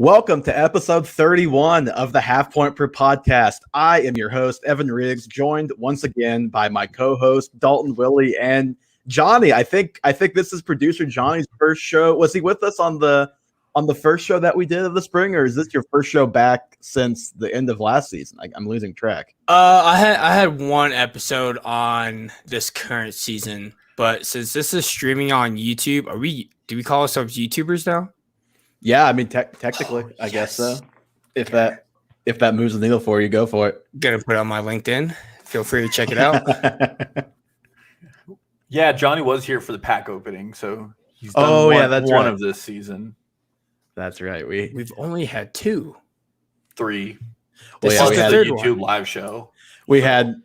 Welcome to episode 31 of the Half Point Per podcast. I am your host, Evan Riggs, joined once again by my co-host, Dalton, Willie, and Johnny. I think this is producer Johnny's first show. Was he with us on the first show that we did of the spring, or is this your first show back since the end of last season? I'm losing track. I had one episode on this current season, but since this is streaming on YouTube, do we call ourselves YouTubers now? Yeah, I mean technically, I guess so. If that moves the needle for you, go for it. Gonna put it on my LinkedIn. Feel free to check it out. Yeah, Johnny was here for the pack opening, so he's done one of this season. That's right. We've only had two. Three. Well, This yeah, is we the had YouTube live show. We have.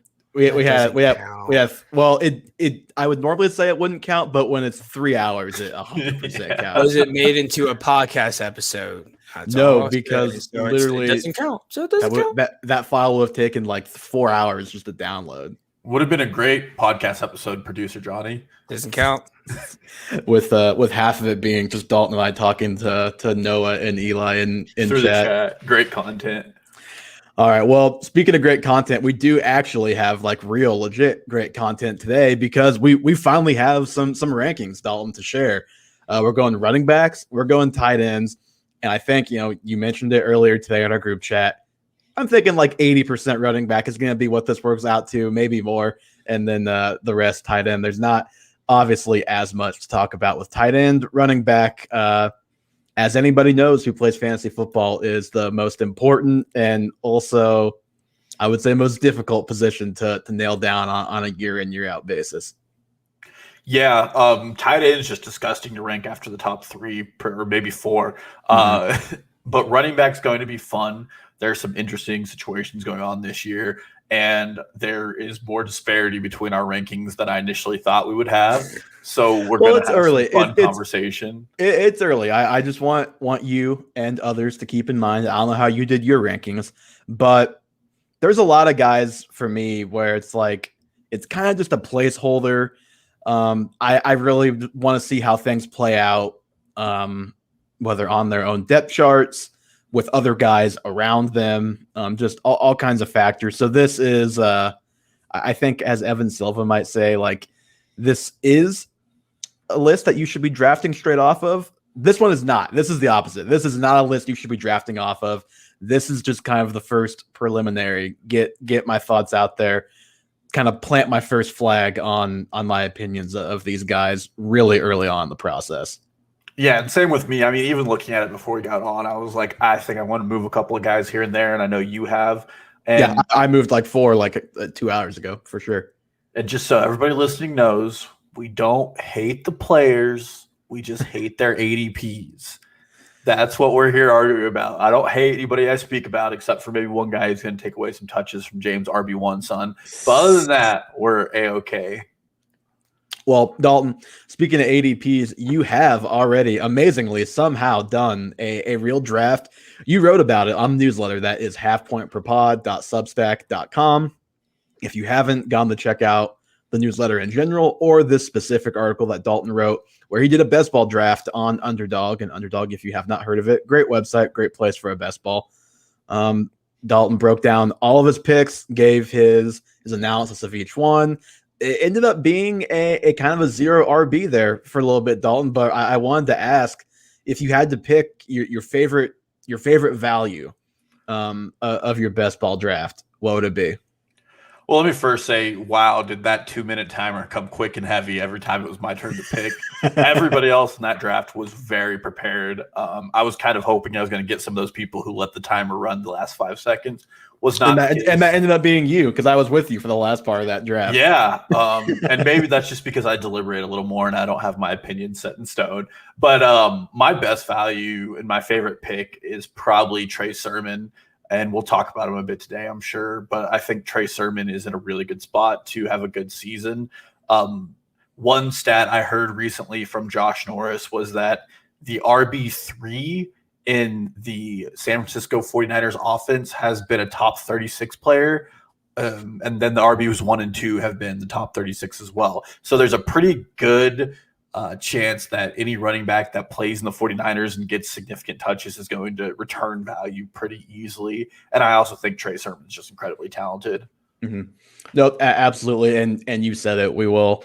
Well, it. I would normally say it wouldn't count, but when it's 3 hours, it 100% counts. Was it made into a podcast episode? No, because literally it doesn't count. So it doesn't count. That file would have taken like 4 hours just to download. Would have been a great podcast episode, producer Johnny. Doesn't count. With half of it being just Dalton and I talking to Noah and Eli in Through chat. the chat. Great content. All right. Well, speaking of great content, we do actually have like real legit great content today because we finally have some rankings, Dalton, to share. We're going running backs, we're going tight ends, and I think you mentioned it earlier today in our group chat. I'm thinking like 80% running back is going to be what this works out to, maybe more, and then the rest tight end. There's not obviously as much to talk about with tight end. Running back, as anybody knows who plays fantasy football, is the most important and also, I would say, most difficult position to nail down on a year in, year out basis. Yeah, tight end is just disgusting to rank after the top three or maybe four. But running back's going to be fun. There's some interesting situations going on this year, and there is more disparity between our rankings than I initially thought we would have. So we're going to have some fun conversation. It's early. I just want you and others to keep in mind. I don't know how you did your rankings, but there's a lot of guys for me where it's like it's kind of just a placeholder. I really want to see how things play out, whether on their own depth charts, with other guys around them, just all kinds of factors. So this is, I think, as Evan Silva might say, like this is a list that you should be drafting straight off of. This one is not. This is the opposite. This is not a list you should be drafting off of. This is just kind of the first preliminary. Get my thoughts out there, kind of plant my first flag on my opinions of these guys really early on in the process. Yeah, and same with me. I mean, even looking at it before we got on, I was like, I think I want to move a couple of guys here and there, and I know you have. And yeah, I moved like 4 2 hours ago for sure. And just so everybody listening knows, we don't hate the players. We just hate their ADPs. That's what we're here arguing about. I don't hate anybody I speak about except for maybe one guy who's going to take away some touches from James RB1 son. But other than that, we're A-okay. Well, Dalton, speaking of ADPs, you have already amazingly somehow done a real draft. You wrote about it on the newsletter that is halfpointperpod.substack.com. If you haven't gone to check out the newsletter in general or this specific article that Dalton wrote where he did a best ball draft on Underdog, and Underdog, if you have not heard of it, great website, great place for a best ball. Dalton broke down all of his picks, gave his analysis of each one. It ended up being a kind of a zero RB there for a little bit, Dalton. But I wanted to ask if you had to pick your favorite value of your best ball draft, what would it be? Well, let me first say, wow, did that 2-minute timer come quick and heavy every time it was my turn to pick. Everybody else in that draft was very prepared. I was kind of hoping I was going to get some of those people who let the timer run the last 5 seconds. Was not, and that ended up being you because I was with you for the last part of that draft. Yeah, and maybe that's just because I deliberate a little more and I don't have my opinion set in stone. But my best value and my favorite pick is probably Trey Sermon. And we'll talk about him a bit today, I'm sure. But I think Trey Sermon is in a really good spot to have a good season. One stat I heard recently from Josh Norris was that the RB3 in the San Francisco 49ers offense has been a top 36 player. And then the RBs 1 and 2 have been the top 36 as well. So there's a pretty good chance that any running back that plays in the 49ers and gets significant touches is going to return value pretty easily. And I also think Trey Sermon's just incredibly talented. Mm-hmm. No, absolutely. And you said it. We will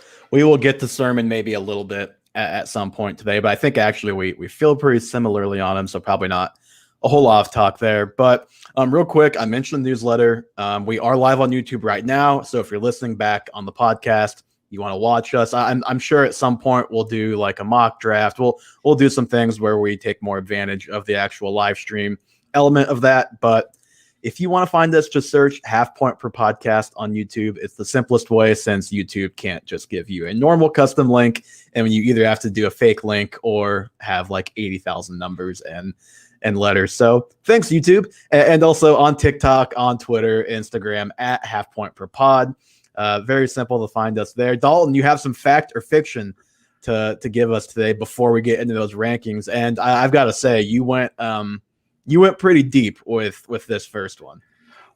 get to Sermon maybe a little bit at some point today, but I think actually we feel pretty similarly on him, so probably not a whole lot of talk there. But real quick, I mentioned the newsletter. We are live on YouTube right now, so if you're listening back on the podcast, you want to watch us, I'm sure at some point we'll do like a mock draft. We'll do some things where we take more advantage of the actual live stream element of that. But if you want to find us, just search Half Point Per Podcast on YouTube. It's the simplest way since YouTube can't just give you a normal custom link, and you either have to do a fake link or have like 80,000 numbers and letters. So thanks, YouTube. And also on TikTok, on Twitter, Instagram at Half Point Per Pod. Very simple to find us there. Dalton, you have some fact or fiction to give us today before we get into those rankings. And I've got to say, you went pretty deep with this first one.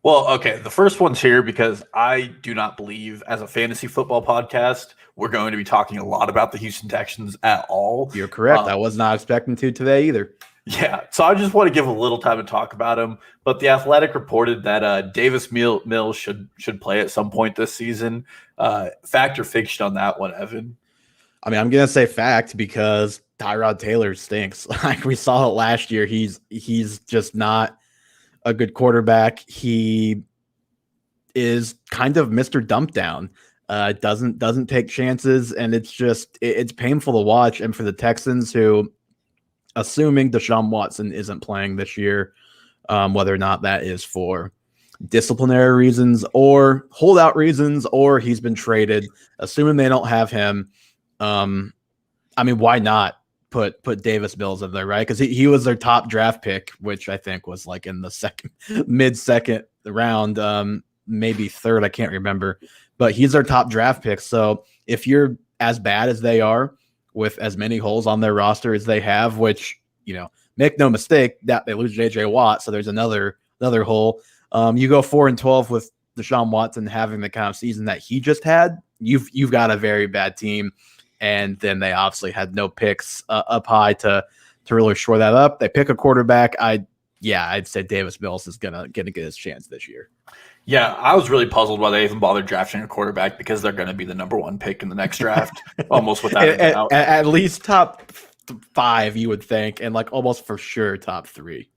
Well, okay, the first one's here because I do not believe as a fantasy football podcast, we're going to be talking a lot about the Houston Texans at all. You're correct. I was not expecting to today either. Yeah, so I just want to give a little time to talk about him. But The Athletic reported that Davis Mills should play at some point this season. Fact or fiction on that one, Evan? I mean, I'm going to say fact because Tyrod Taylor stinks. Like we saw it last year. He's just not a good quarterback. He is kind of Mr. Dump Down. Doesn't take chances, and it's painful to watch. And for the Texans, who, assuming Deshaun Watson isn't playing this year, whether or not that is for disciplinary reasons or holdout reasons, or he's been traded, assuming they don't have him, I mean, why not put Davis Mills in there, right? Because he was their top draft pick, which I think was like in the mid-second round, maybe third, I can't remember. But he's their top draft pick. So if you're as bad as they are, with as many holes on their roster as they have, which, make no mistake that they lose JJ Watt. So there's another hole. You go 4-12 with Deshaun Watson having the kind of season that he just had. You've got a very bad team. And then they obviously had no picks up high to really shore that up. They pick a quarterback. I'd say Davis Mills is gonna get his chance this year. Yeah, I was really puzzled why they even bothered drafting a quarterback because they're going to be the number one pick in the next draft, almost without a doubt. At least top 5, you would think, and like almost for sure top 3.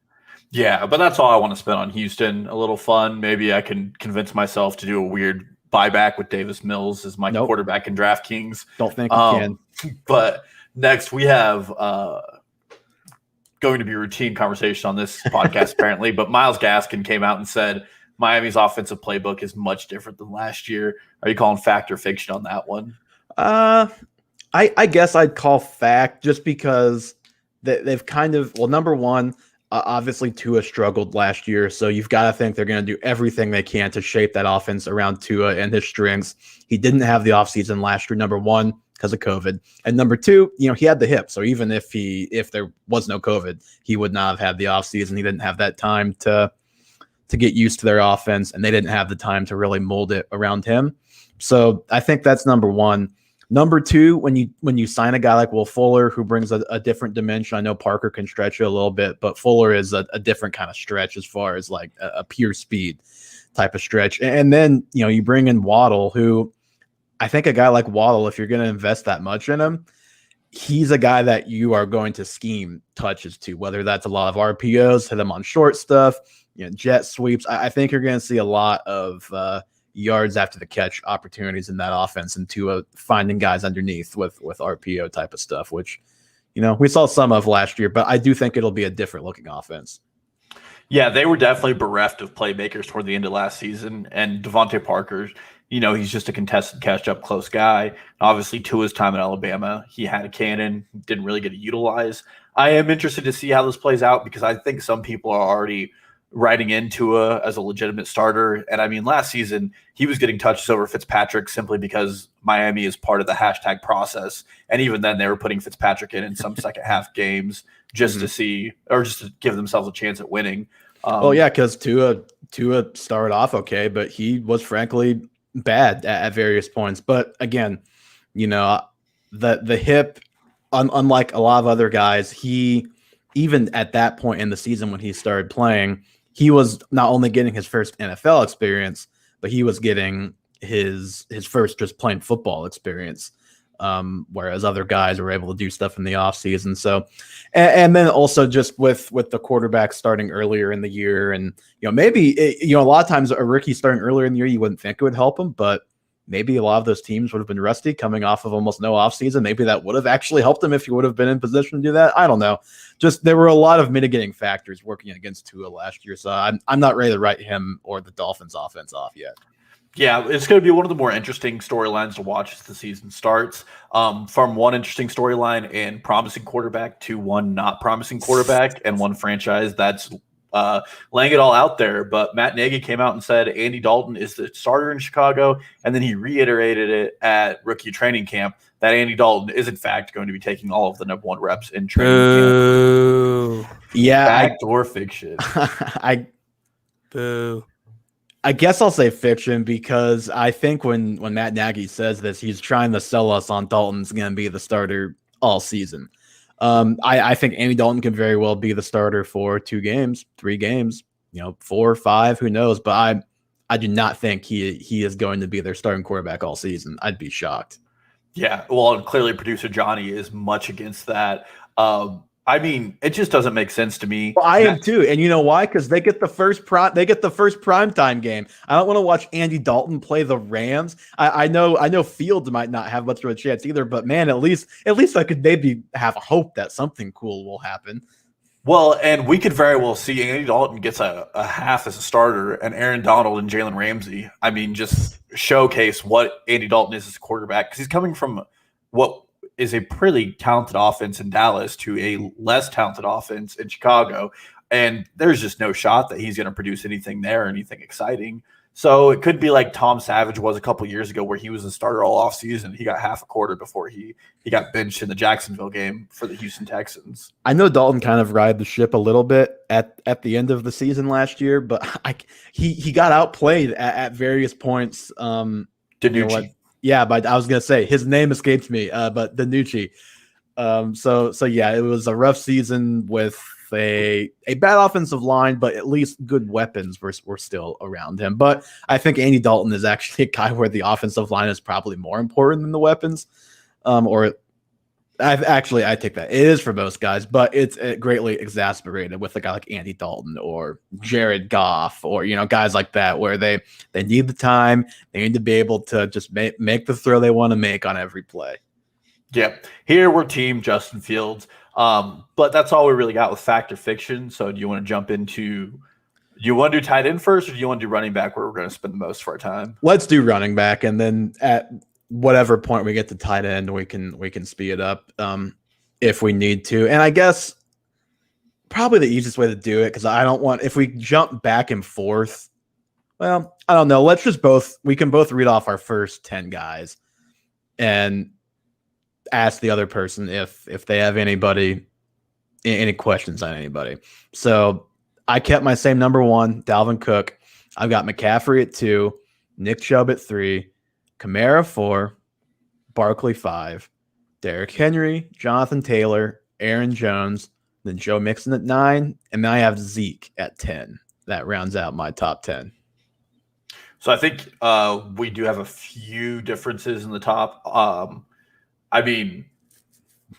Yeah, but that's all I want to spend on Houston. A little fun. Maybe I can convince myself to do a weird buyback with Davis Mills as my quarterback in DraftKings. Don't think you can. But next we have going to be a routine conversation on this podcast apparently, but Myles Gaskin came out and said Miami's offensive playbook is much different than last year. Are you calling fact or fiction on that one? I guess I'd call fact just because they've kind of, well, number one, obviously Tua struggled last year, so you've got to think they're going to do everything they can to shape that offense around Tua and his strengths. He didn't have the offseason last year, number one, because of COVID. And number two, he had the hip. So even if there was no COVID, he would not have had the offseason. He didn't have that time to get used to their offense, and they didn't have the time to really mold it around him. So I think that's number one. Number two, when you sign a guy like Will Fuller, who brings a different dimension, I know Parker can stretch you a little bit, but Fuller is a different kind of stretch as far as like a pure speed type of stretch. And then, you bring in Waddle, who I think a guy like Waddle, if you're going to invest that much in him, he's a guy that you are going to scheme touches to, whether that's a lot of RPOs, hit him on short stuff, jet sweeps. I think you're going to see a lot of yards after the catch opportunities in that offense, and Tua finding guys underneath with RPO type of stuff, which, we saw some of last year, but I do think it'll be a different looking offense. Yeah, they were definitely bereft of playmakers toward the end of last season, and Devontae Parker, he's just a contested catch-up close guy. Obviously, Tua's time in Alabama, he had a cannon, didn't really get to utilize. I am interested to see how this plays out because I think some people are already writing in Tua as a legitimate starter. And I mean, last season, he was getting touches over Fitzpatrick simply because Miami is part of the hashtag process. And even then, they were putting Fitzpatrick in some second half games just to see, or just to give themselves a chance at winning. Because Tua started off okay, but he was frankly bad at various points. But again, the hip unlike a lot of other guys, he even at that point in the season when he started playing, he was not only getting his first NFL experience, but he was getting his first just playing football experience. Whereas other guys were able to do stuff in the offseason. So, and then also just with the quarterback starting earlier in the year, and maybe a lot of times a rookie starting earlier in the year, you wouldn't think it would help him, but maybe a lot of those teams would have been rusty coming off of almost no offseason. Maybe that would have actually helped him if he would have been in position to do that. I don't know. Just there were a lot of mitigating factors working against Tua last year, so I'm not ready to write him or the Dolphins offense off yet. Yeah, it's going to be one of the more interesting storylines to watch as the season starts. From one interesting storyline and promising quarterback to one not promising quarterback and one franchise that's laying it all out there. But Matt Nagy came out and said Andy Dalton is the starter in Chicago, and then he reiterated it at rookie training camp that Andy Dalton is in fact going to be taking all of the number one reps in training camp. Yeah, backdoor fiction. I guess I'll say fiction because I think when Matt Nagy says this, he's trying to sell us on Dalton's going to be the starter all season. I think Andy Dalton can very well be the starter for 2 games, 3 games, 4 or 5, who knows? But I do not think he is going to be their starting quarterback all season. I'd be shocked. Yeah, well, and clearly producer Johnny is much against that. I mean, it just doesn't make sense to me. Well, I am too, and you know why? Because they get the first primetime game. I don't want to watch Andy Dalton play the Rams. I know Fields might not have much of a chance either, but man, at least I could maybe have a hope that something cool will happen. Well, and we could very well see Andy Dalton gets a half as a starter, and Aaron Donald and Jalen Ramsey. I mean, just showcase what Andy Dalton is as a quarterback because he's coming from what is a pretty talented offense in Dallas to a less talented offense in Chicago. And there's just no shot that he's going to produce anything there, or anything exciting. So it could be like Tom Savage was a couple years ago where he was a starter all offseason. He got half a quarter before he got benched in the Jacksonville game for the Houston Texans. I know Dalton kind of ride the ship a little bit at the end of the season last year, but he got outplayed at various points. DiNucci. Yeah, but I was gonna say his name escapes me. But DiNucci. So yeah, it was a rough season with a bad offensive line, but at least good weapons were still around him. But I think Andy Dalton is actually a guy where the offensive line is probably more important than the weapons. I take that. It is for most guys, but it's greatly exacerbated with a guy like Andy Dalton or Jared Goff or guys like that where they need the time, they need to be able to just make the throw they want to make on every play. Yeah, here we're team Justin Fields, but that's all we really got with fact or fiction. So do you want to jump into? Do you want to do tight end first, or do you want to do running back, where we're going to spend the most of our time? Let's do running back, and then at whatever point we get to tight end, we can speed it up if we need to. And I guess probably the easiest way to do it, because I don't want, if we jump back and forth, well, I don't know. Let's just we can both read off our first 10 guys and ask the other person if they have any questions on anybody. So I kept my same number 1, Dalvin Cook. I've got McCaffrey at 2, Nick Chubb at 3, Kamara 4, Barkley 5, Derrick Henry, Jonathan Taylor, Aaron Jones, then Joe Mixon at 9, and then I have Zeke at 10. That rounds out my top 10. So I think we do have a few differences in the top. I mean,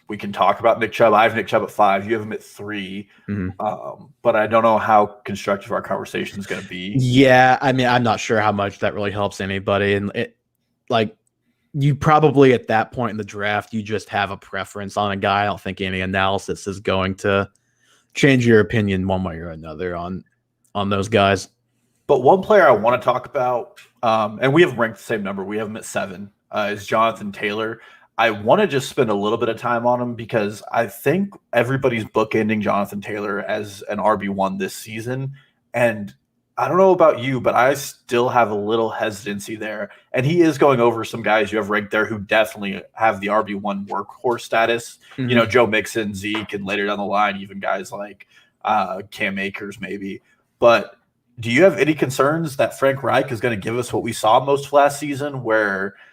we can talk about Nick Chubb. I have Nick Chubb at 5. You have him at 3. Mm-hmm. But I don't know how constructive our conversation is going to be. Yeah, I mean, I'm not sure how much that really helps anybody. And you probably at that point in the draft, you just have a preference on a guy. I don't think any analysis is going to change your opinion one way or another on those guys. But one player I want to talk about, and we have ranked the same number. We have him at 7, is Jonathan Taylor. I want to just spend a little bit of time on him because I think everybody's bookending Jonathan Taylor as an RB1 this season. And I don't know about you, but I still have a little hesitancy there. And he is going over some guys you have ranked there who definitely have the RB1 workhorse status. Mm-hmm. Joe Mixon, Zeke, and later down the line, even guys like Cam Akers maybe. But do you have any concerns that Frank Reich is going to give us what we saw most of last season where –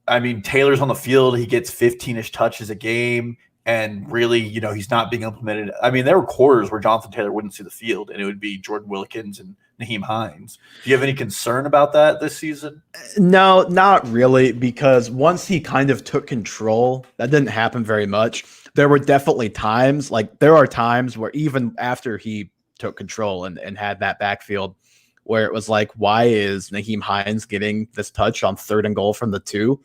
I mean, Taylor's on the field. He gets 15-ish touches a game. And really, he's not being implemented. I mean, there were quarters where Jonathan Taylor wouldn't see the field, and it would be Jordan Wilkins and Naheem Hines. Do you have any concern about that this season? No, not really, because once he kind of took control, that didn't happen very much. There were definitely times, there are times where even after he took control and had that backfield, where it was like, why is Naheem Hines getting this touch on 3rd and goal from the 2?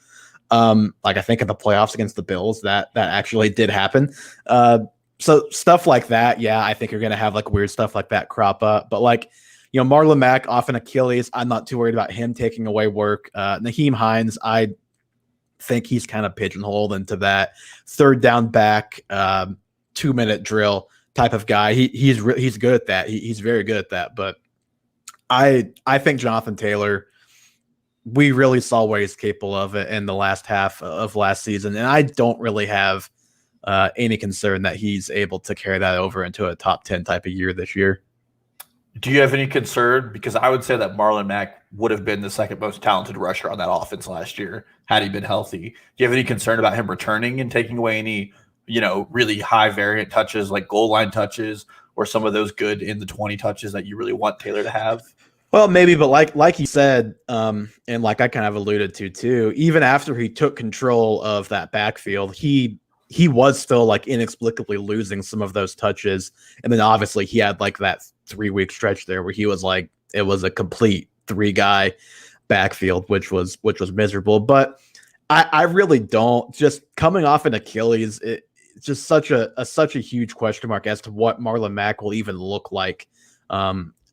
I think in the playoffs against the Bills, that actually did happen. So stuff like that, yeah, I think you're gonna have weird stuff like that crop up. But Marlon Mack off an Achilles, I'm not too worried about him taking away work. Naheem Hines, I think he's kind of pigeonholed into that 3rd down back, 2-minute drill type of guy. He's good at that. He's very good at that. But I think Jonathan Taylor, we really saw what he's capable of it in the last half of last season. And I don't really have any concern that he's able to carry that over into a top 10 type of year this year. Do you have any concern? Because I would say that Marlon Mack would have been the 2nd most talented rusher on that offense last year had he been healthy. Do you have any concern about him returning and taking away any, really high variant touches like goal line touches or some of those good in the 20 touches that you really want Taylor to have? Well, maybe, but like he said, and like I kind of alluded to too, even after he took control of that backfield, he was still inexplicably losing some of those touches. And then obviously he had that 3-week stretch there where he was it was a complete 3-guy backfield, which was miserable. But I really don't, just coming off an Achilles, it's just such a huge question mark as to what Marlon Mack will even look like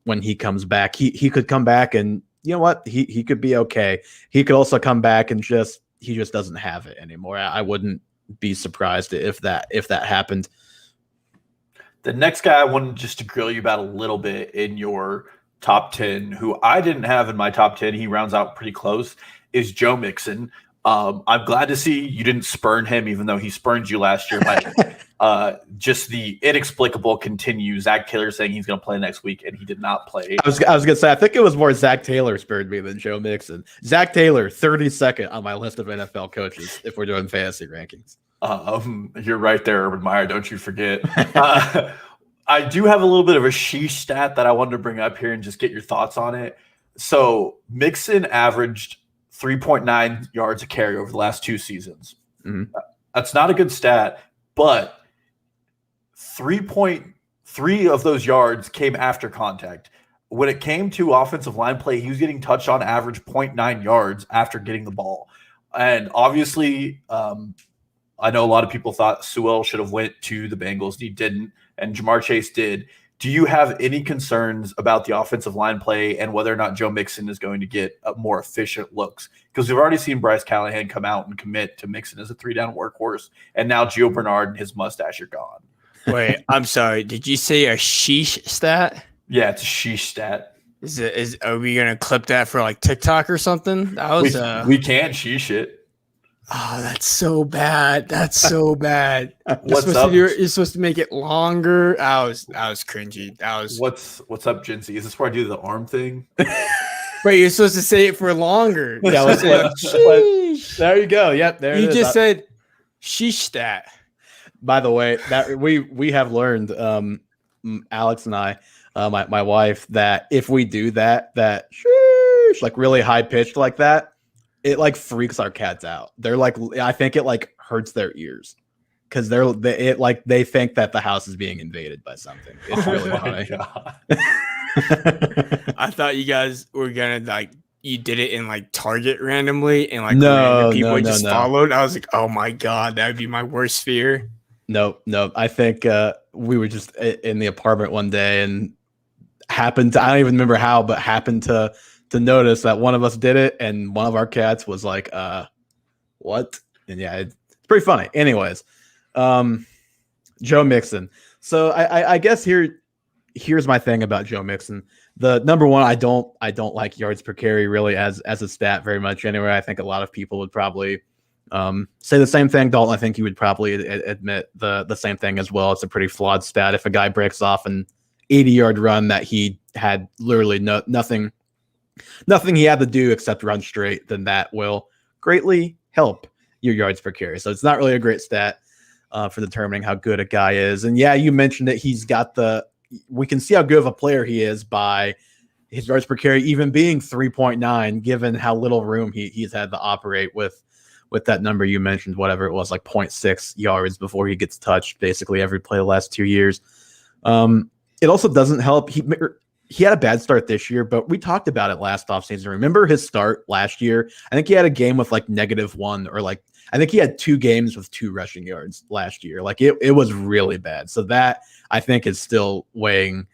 when he comes back. He could come back and you know what? He could be okay. He could also come back and he just doesn't have it anymore. I wouldn't be surprised if that happened. The next guy I wanted just to grill you about a little bit in your top 10, who I didn't have in my top 10, he rounds out pretty close, is Joe Mixon. I'm glad to see you didn't spurn him, even though he spurned you last year. But just the inexplicable continues. Zach Taylor saying he's going to play next week, and he did not play. I was going to say, I think it was more Zach Taylor spurred me than Joe Mixon. Zach Taylor, 32nd on my list of NFL coaches if we're doing fantasy rankings. You're right there, Urban Meyer. Don't you forget. I do have a little bit of a sheesh stat that I wanted to bring up here and just get your thoughts on it. So Mixon averaged 3.9 yards a carry over the last 2 seasons. Mm-hmm. That's not a good stat, but 3.3 of those yards came after contact. When it came to offensive line play, he was getting touched on average 0.9 yards after getting the ball. And obviously, I know a lot of people thought Sewell should have went to the Bengals. He didn't, and Jamar Chase did. Do you have any concerns about the offensive line play and whether or not Joe Mixon is going to get more efficient looks? Because we've already seen Bryce Callahan come out and commit to Mixon as a 3-down workhorse, and now Gio Bernard and his mustache are gone. Wait, I'm sorry. Did you say a sheesh stat? Yeah, it's a sheesh stat. Are we gonna clip that for TikTok or something? That was we can't sheesh it. Oh, that's so bad. That's so bad. You're supposed to make it longer. I was cringy. What's up, Jinsey? Is this where I do the arm thing? Wait, you're supposed to say it for longer. Yeah, there you go. Yep, there you it is. just said sheesh stat. By the way, that we have learned, Alex and I, my wife, that if we do that sheesh, really high pitched like that, it freaks our cats out. They're I think it hurts their ears because they think that the house is being invaded by something. It's really funny. I thought you guys were gonna you did it in Target randomly and no, people no, followed. I was like, oh my god, that would be my worst fear. No. I think we were just in the apartment one day and happened to, I don't even remember how, but happened to notice that one of us did it, and one of our cats was like, what? And yeah, it's pretty funny. Anyways, Joe Mixon. So I guess here's my thing about Joe Mixon. The number one, I don't like yards per carry really as a stat very much anyway. I think a lot of people would probably say the same thing. Dalton, I think you would probably admit the same thing as well. It's a pretty flawed stat. If a guy breaks off an 80-yard run that he had literally nothing he had to do except run straight, then that will greatly help your yards per carry. So it's not really a great stat. for determining how good a guy is. And yeah, you mentioned that we can see how good of a player he is by his yards per carry even being 3.9, given how little room he's had to operate with that number you mentioned, whatever it was, like 0.6 yards before he gets touched basically every play the last 2 years. It also doesn't help. He had a bad start this year, but we talked about it last offseason. Remember his start last year? I think he had a game with like -1, or like I think he had 2 games with 2 rushing yards last year. Like it was really bad. So that I think is still weighing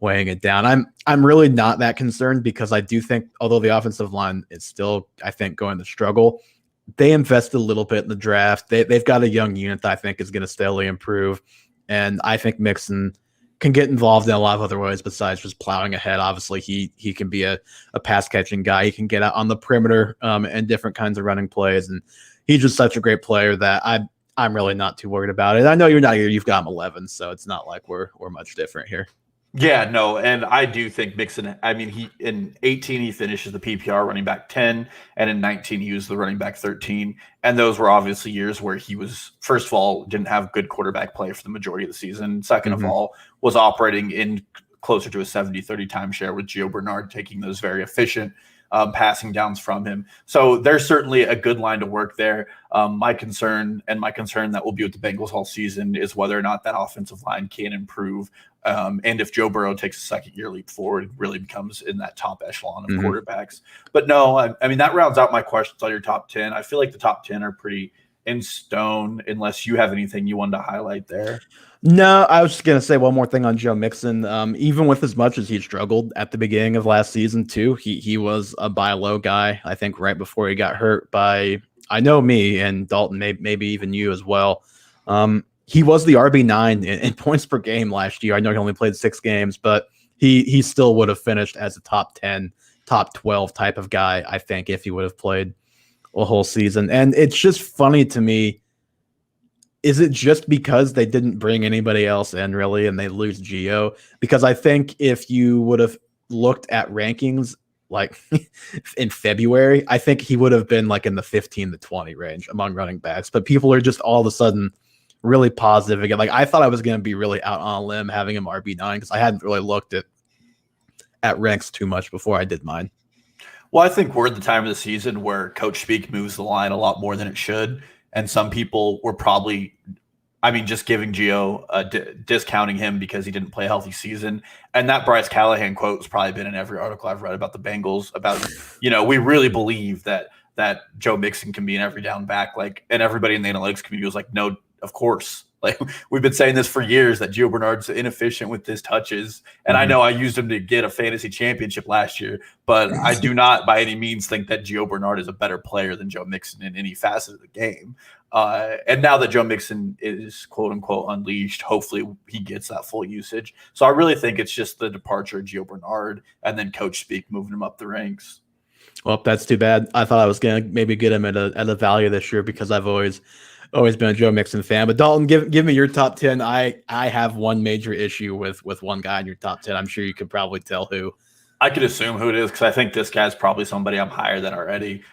it down. I'm really not that concerned because I do think, although the offensive line is still, I think, going to struggle, they invested a little bit in the draft. They've got a young unit that I think is going to steadily improve. And I think Mixon can get involved in a lot of other ways besides just plowing ahead. Obviously, he can be a pass catching guy. He can get out on the perimeter and different kinds of running plays. And he's just such a great player that I'm really not too worried about it. I know you're not here. You've got him 11, so it's not like we're much different here. Yeah, no, and I do think Mixon, I mean, he in 18 he finishes the PPR running back 10, and in 19 he was the running back 13. And those were obviously years where he was, first of all, didn't have good quarterback play for the majority of the season. Second of all, was operating in closer to a 70-30 timeshare with Gio Bernard taking those very efficient passing downs from him. So there's certainly a good line to work there. My concern that will be with the Bengals all season is whether or not that offensive line can improve. And if Joe Burrow takes a second year leap forward, it really becomes in that top echelon of quarterbacks. But no, I mean, that rounds out my questions on your top 10. I feel like the top 10 are pretty in stone, unless you have anything you wanted to highlight there. No, I was just going to say one more thing on Joe Mixon. Even with as much as he struggled at the beginning of last season too, he was a buy low guy, I think, right before he got hurt by, I know, me and Dalton, maybe even you as well. He was the RB9 in points per game last year. I know he only played 6 games, but he still would have finished as a top 10, top 12 type of guy, I think, if he would have played a whole season. And it's just funny to me. Is it just because they didn't bring anybody else in, really, and they lose Gio? Because I think if you would have looked at rankings like in February, I think he would have been like in the 15 to 20 range among running backs. But people are just all of a sudden really positive again. Like I thought I was going to be really out on a limb having him RB9 because I hadn't really looked at ranks too much before I did mine. Well, I think we're at the time of the season where coach speak moves the line a lot more than it should. And some people were probably, I mean, just giving Gio, discounting him because he didn't play a healthy season. And that Bryce Callahan quote has probably been in every article I've read about the Bengals about, we really believe that Joe Mixon can be an every down back. Like, and everybody in the analytics community was like, no, of course. Like we've been saying this for years that Gio Bernard's inefficient with his touches. And I know I used him to get a fantasy championship last year, but I do not by any means think that Gio Bernard is a better player than Joe Mixon in any facet of the game. And now that Joe Mixon is quote unquote unleashed, hopefully he gets that full usage. So I really think it's just the departure of Gio Bernard and then coach speak moving him up the ranks. Well, that's too bad. I thought I was going to maybe get him at a value this year because I've always been a Joe Mixon fan. But Dalton, give me your top 10. I have one major issue with one guy in your top 10. I'm sure you could probably tell who. I could assume who it is because I think this guy's probably somebody I'm higher than already.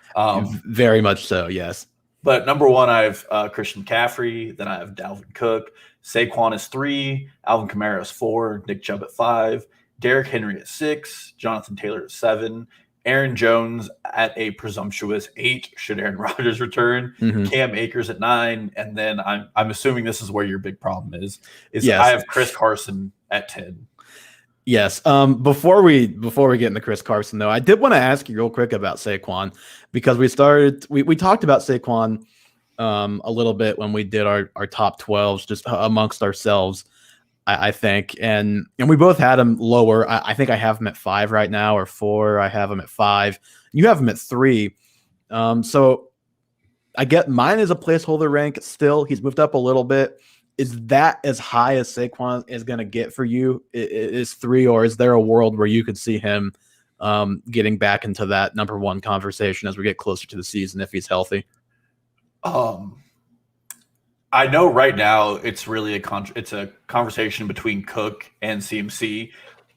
Very much so, yes. But number one, I have Christian McCaffrey. Then I have Dalvin Cook. Saquon is 3. Alvin Kamara is 4. Nick Chubb at 5. Derrick Henry at 6. Jonathan Taylor at 7. Aaron Jones at a presumptuous 8 should Aaron Rodgers return. Cam Akers at 9, and then I'm assuming this is where your big problem is yes. I have Chris Carson at 10. Yes. Before we get into Chris Carson though, I did want to ask you real quick about Saquon because we talked about Saquon a little bit when we did our top 12s just amongst ourselves. I think, and we both had him lower. I think I have him at 5 right now, or 4. I have him at 5. You have him at 3. So I get mine is a placeholder rank still. He's moved up a little bit. Is that as high as Saquon is going to get for you? Is 3, or is there a world where you could see him getting back into that number 1 conversation as we get closer to the season if he's healthy? I know right now it's really it's a conversation between Cook and CMC.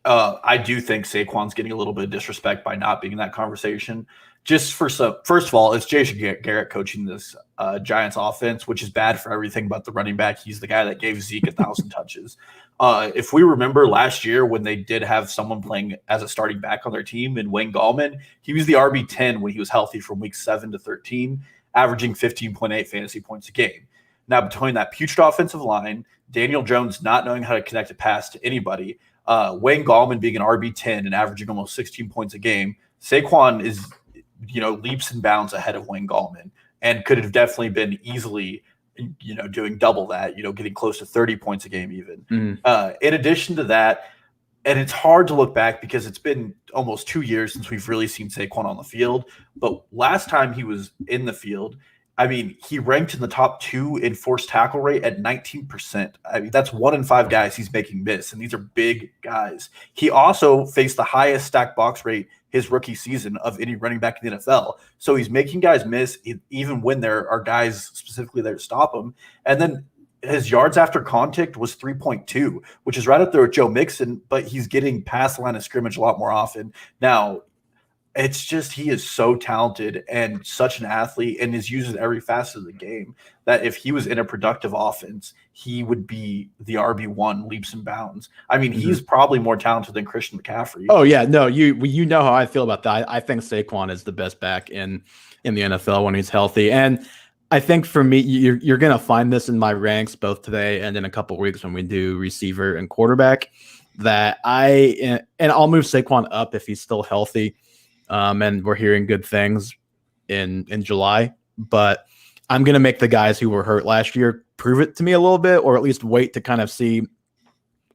I do think Saquon's getting a little bit of disrespect by not being in that conversation. Just for some, first of all, it's Jason Garrett coaching this Giants offense, which is bad for everything but the running back. He's the guy that gave Zeke 1,000 touches. If we remember last year when they did have someone playing as a starting back on their team in Wayne Gallman, he was the RB10 when he was healthy from week 7 to 13, averaging 15.8 fantasy points a game. Now, between that putrid offensive line, Daniel Jones not knowing how to connect a pass to anybody, Wayne Gallman being an RB10 and averaging almost 16 points a game, Saquon is leaps and bounds ahead of Wayne Gallman and could have definitely been easily, doing double that, getting close to 30 points a game even. In addition to that, and it's hard to look back because it's been almost 2 years since we've really seen Saquon on the field. But last time he was in the field, he ranked in the top 2 in forced tackle rate at 19%. That's 1 in 5 guys he's making miss, and these are big guys. He also faced the highest stacked box rate his rookie season of any running back in the NFL. So he's making guys miss even when there are guys specifically there to stop him. And then his yards after contact was 3.2, which is right up there with Joe Mixon, but he's getting past the line of scrimmage a lot more often. Now, it's just he is so talented and such an athlete and is used in every facet of the game that if he was in a productive offense, he would be the RB1 leaps and bounds. He's probably more talented than Christian McCaffrey. Oh, yeah. No, you know how I feel about that. I think Saquon is the best back in the NFL when he's healthy. And I think for me, you're going to find this in my ranks both today and in a couple of weeks when we do receiver and quarterback, that I'll move Saquon up if he's still healthy. And we're hearing good things in July, but I'm going to make the guys who were hurt last year prove it to me a little bit, or at least wait to kind of see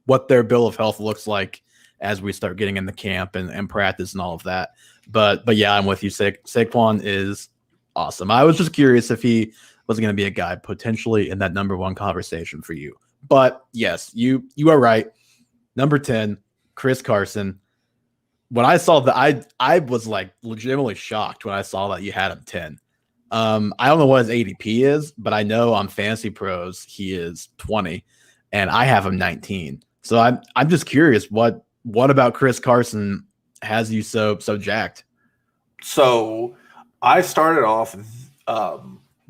what their bill of health looks like as we start getting in the camp and practice and all of that. But yeah, I'm with you. Saquon is awesome. I was just curious if he was going to be a guy potentially in that number 1 conversation for you. But yes, you are right. Number 10, Chris Carson. When I saw that, I was like legitimately shocked when I saw that you had him 10. I don't know what his ADP is, but I know on Fantasy Pros he is 20, and I have him 19. So I'm just curious what about Chris Carson has you so jacked? So I started off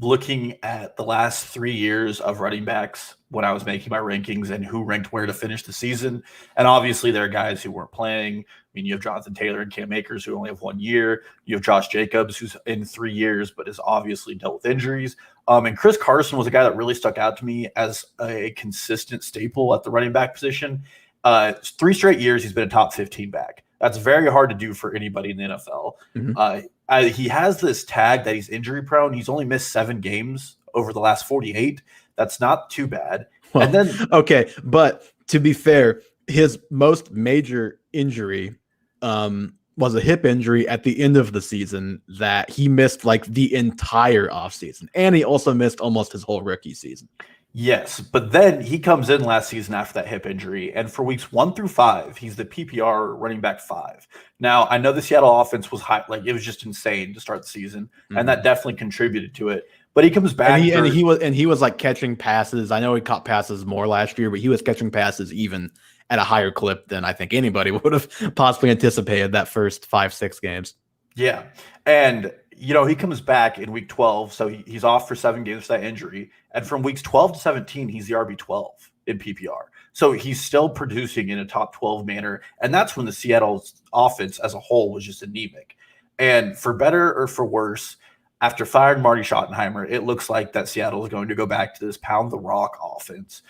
looking at the last 3 years of running backs when I was making my rankings and who ranked where to finish the season. And obviously there are guys who weren't playing. You have Jonathan Taylor and Cam Akers who only have 1 year. You have Josh Jacobs who's in 3 years but is obviously dealt with injuries. And Chris Carson was a guy that really stuck out to me as a consistent staple at the running back position. 3 straight years he's been a top 15 back. That's very hard to do for anybody in the NFL. Mm-hmm. He has this tag that he's injury prone. He's only missed 7 games over the last 48. That's not too bad. Well, and then okay, but to be fair, his most major injury was a hip injury at the end of the season that he missed like the entire offseason. And he also missed almost his whole rookie season. Yes, but then he comes in last season after that hip injury, and for weeks 1 through 5, he's the PPR running back 5. Now, I know the Seattle offense was high, like it was just insane to start the season, and that definitely contributed to it. But he comes back, and he was like catching passes. I know he caught passes more last year, but he was catching passes even at a higher clip than I think anybody would have possibly anticipated that first 5-6 games. Yeah, and he comes back in week 12, so he's off for 7 games for that injury. And from weeks 12 to 17, he's the RB12 in PPR. So he's still producing in a top 12 manner. And that's when the Seattle offense as a whole was just anemic. And for better or for worse, after firing Marty Schottenheimer, it looks like that Seattle is going to go back to this pound the rock offense.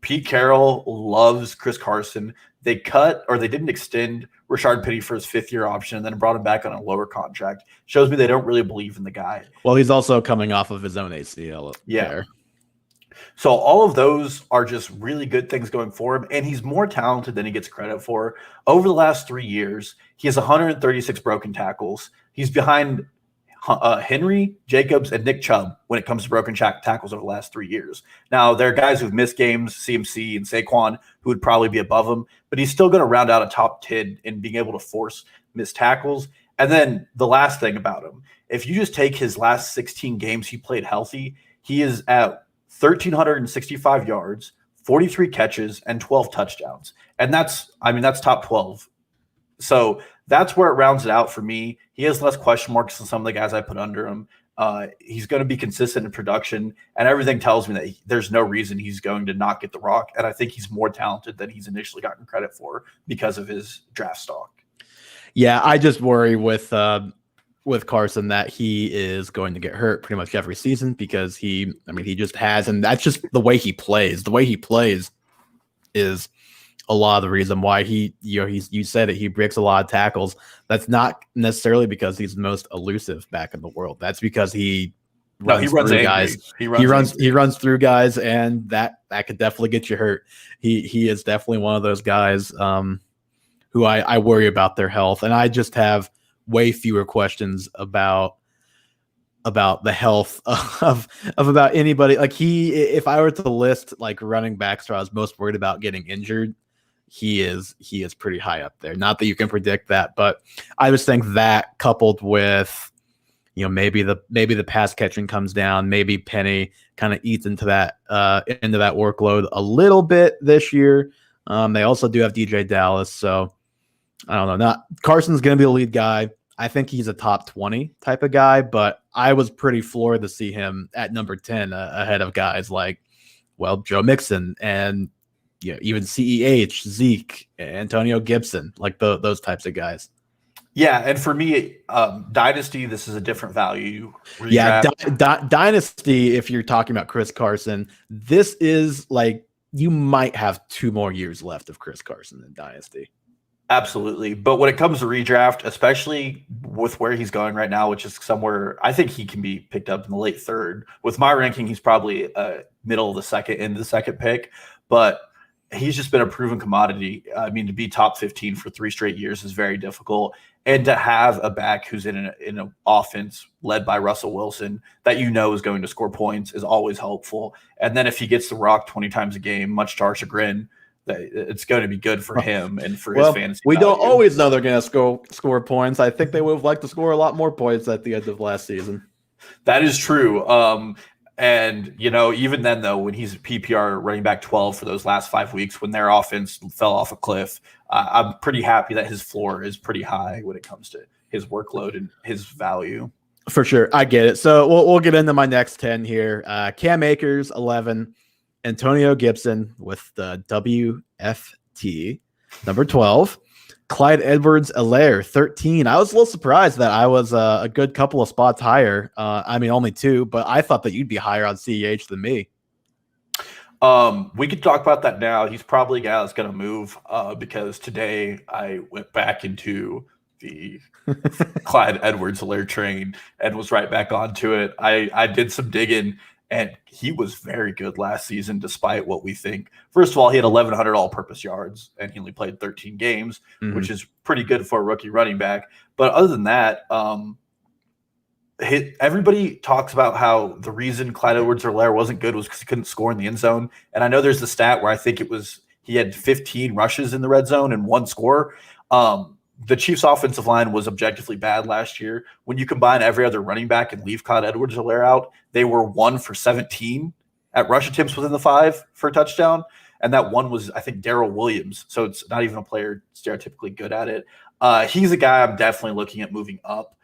Pete Carroll loves Chris Carson. They didn't extend Rashard Penny for his 5th-year option and then brought him back on a lower contract. Shows me they don't really believe in the guy. Well, he's also coming off of his own ACL. Yeah. There. So all of those are just really good things going for him, and he's more talented than he gets credit for. Over the last 3 years, he has 136 broken tackles. He's behind Henry, Jacobs, and Nick Chubb when it comes to broken tackles over the last 3 years. Now, there are guys who've missed games, CMC and Saquon, who would probably be above him, but he's still going to round out a top 10 in being able to force missed tackles. And then the last thing about him, if you just take his last 16 games he played healthy, he is at 1,365 yards, 43 catches, and 12 touchdowns. And that's top 12 So that's where it rounds it out for me. He has less question marks than some of the guys I put under him. He's going to be consistent in production, and everything tells me that there's no reason he's going to not get the rock. And I think he's more talented than he's initially gotten credit for because of his draft stock. Yeah, I just worry with Carson that he is going to get hurt pretty much every season because he just has, and that's just the way he plays. The way he plays is a lot of the reason why you said it, he breaks a lot of tackles. That's not necessarily because he's the most elusive back in the world. That's because he runs through guys. He runs through guys, and that could definitely get you hurt. He is definitely one of those guys who I worry about their health, and I just have way fewer questions about the health of about anybody. Like if I were to list like running backs who I was most worried about getting injured, he is pretty high up there. Not that you can predict that, but I just think that coupled with, maybe the pass catching comes down, maybe Penny kind of eats into that workload a little bit this year. They also do have DJ Dallas, so I don't know. Carson's going to be the lead guy. I think he's a top 20 type of guy, but I was pretty floored to see him at number 10 ahead of guys like, Joe Mixon and even CEH, Zeke, Antonio Gibson, like those types of guys. Yeah, and for me, Dynasty, this is a different value. Yeah, Dynasty, if you're talking about Chris Carson, this is like you might have 2 more years left of Chris Carson in Dynasty. Absolutely. But when it comes to redraft, especially with where he's going right now, which is somewhere I think he can be picked up in the late 3rd. With my ranking, he's probably middle of the second, into the second pick. But he's just been a proven commodity. I mean, to be top 15 for 3 straight years is very difficult. And to have a back who's in an offense led by Russell Wilson that is going to score points is always helpful. And then if he gets the rock 20 times a game, much to our chagrin, it's going to be good for him and for his fantasy we value. Don't always know they're going to score points. I think they would have liked to score a lot more points at the end of last season. That is true. And, even then, though, when he's PPR running back 12 for those last 5 weeks, when their offense fell off a cliff, I'm pretty happy that his floor is pretty high when it comes to his workload and his value. For sure. I get it. So we'll get into my next 10 here. Cam Akers, 11. Antonio Gibson with the WFT, number 12. Clyde Edwards-Helaire, 13. I was a little surprised that I was a good couple of spots higher. Only 2, but I thought that you'd be higher on CEH than me. We could talk about that now. He's probably a guy that's going to move because today I went back into the Clyde Edwards-Helaire train and was right back onto it. I did some digging, and he was very good last season, despite what we think. First of all, he had 1,100 all-purpose yards, and he only played 13 games, which is pretty good for a rookie running back. But other than that, everybody talks about how the reason Clyde Edwards-Helaire wasn't good was because he couldn't score in the end zone. And I know there's the stat where I think he had 15 rushes in the red zone and 1 score. The Chiefs' offensive line was objectively bad last year. When you combine every other running back and leave Clyde Edwards-Helaire out, they were 1 for 17 at rush attempts within the 5 for a touchdown. And that one was, I think, Darrell Williams. So it's not even a player stereotypically good at it. He's a guy I'm definitely looking at moving up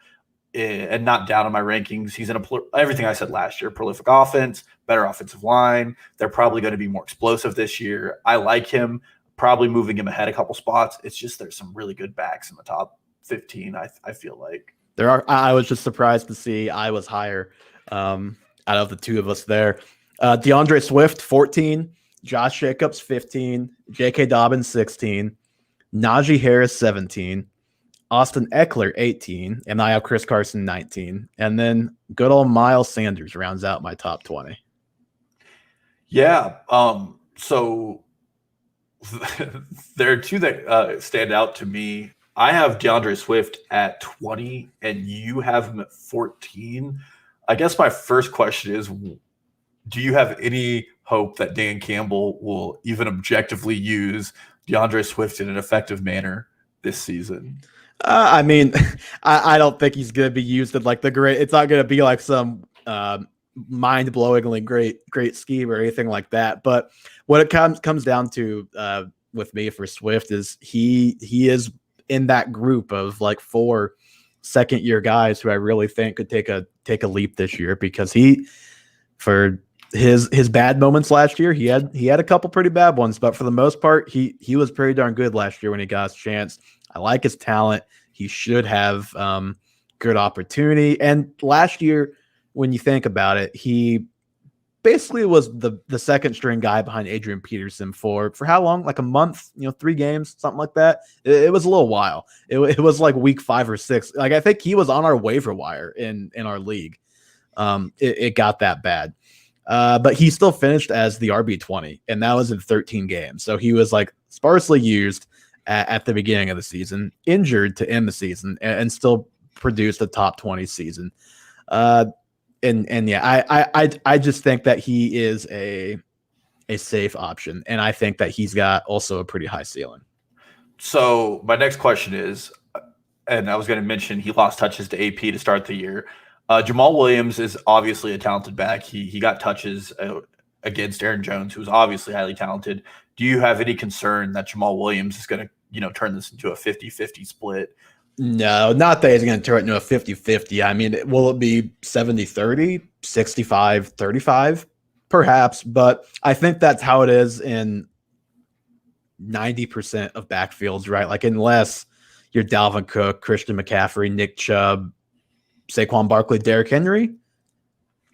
and not down in my rankings. He's in everything I said last year: prolific offense, better offensive line. They're probably going to be more explosive this year. I like him. Probably moving him ahead a couple spots. It's just there's some really good backs in the top 15. I feel like there are. I was just surprised to see I was higher out of the 2 of us there. DeAndre Swift, 14. Josh Jacobs, 15. J.K. Dobbins, 16. Najee Harris, 17. Austin Eckler, 18. And I have Chris Carson, 19. And then good old Miles Sanders rounds out my top 20. Yeah. So there are 2 that stand out to me. I have DeAndre Swift at 20 and you have him at 14. I guess my first question is, do you have any hope that Dan Campbell will even objectively use DeAndre Swift in an effective manner this season? I don't think he's going to be used in like it's not going to be like some mind-blowingly great scheme or anything like that. But what it comes down to with me for Swift is he is in that group of like 4 second-year guys who I really think could take a leap this year, because for his bad moments last year, he had a couple pretty bad ones, but for the most part, he was pretty darn good last year when he got his chance. I like his talent. He should have good opportunity. And last year, when you think about it, he basically was the second string guy behind Adrian Peterson for how long? Like a month, 3 games, something like that. It was a little while. It was like week 5 or 6. Like I think he was on our waiver wire in our league. It got that bad. But he still finished as the RB20, and that was in 13 games. So he was like sparsely used at the beginning of the season, injured to end the season, and still produced a top 20 season. And yeah, I just think that he is a safe option, and I think that he's got also a pretty high ceiling. So my next question is, and I was going to mention he lost touches to AP to start the year. Jamal Williams is obviously a talented back. He got touches against Aaron Jones, who's obviously highly talented. Do you have any concern that Jamal Williams is going to turn this into a 50-50 split? No, not that he's going to turn it into a 50-50. I mean, will it be 70-30, 65-35? Perhaps, but I think that's how it is in 90% of backfields, right? Like unless you're Dalvin Cook, Christian McCaffrey, Nick Chubb, Saquon Barkley, Derrick Henry,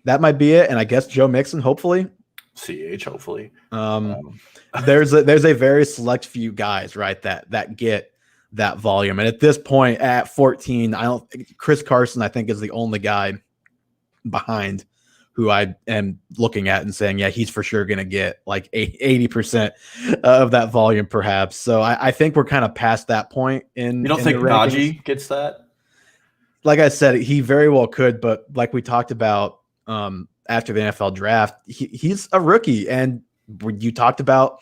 that might be it. And I guess Joe Mixon, hopefully. CH, hopefully. There's a very select few guys, right, that get that volume. And at this point, at 14, Chris Carson, I think, is the only guy behind who I am looking at and saying, yeah, he's for sure going to get like 80% of that volume, perhaps. So I think we're kind of past that point. You don't think Najee gets that? Like I said, he very well could, but like we talked about after the NFL draft, he's a rookie. And you talked about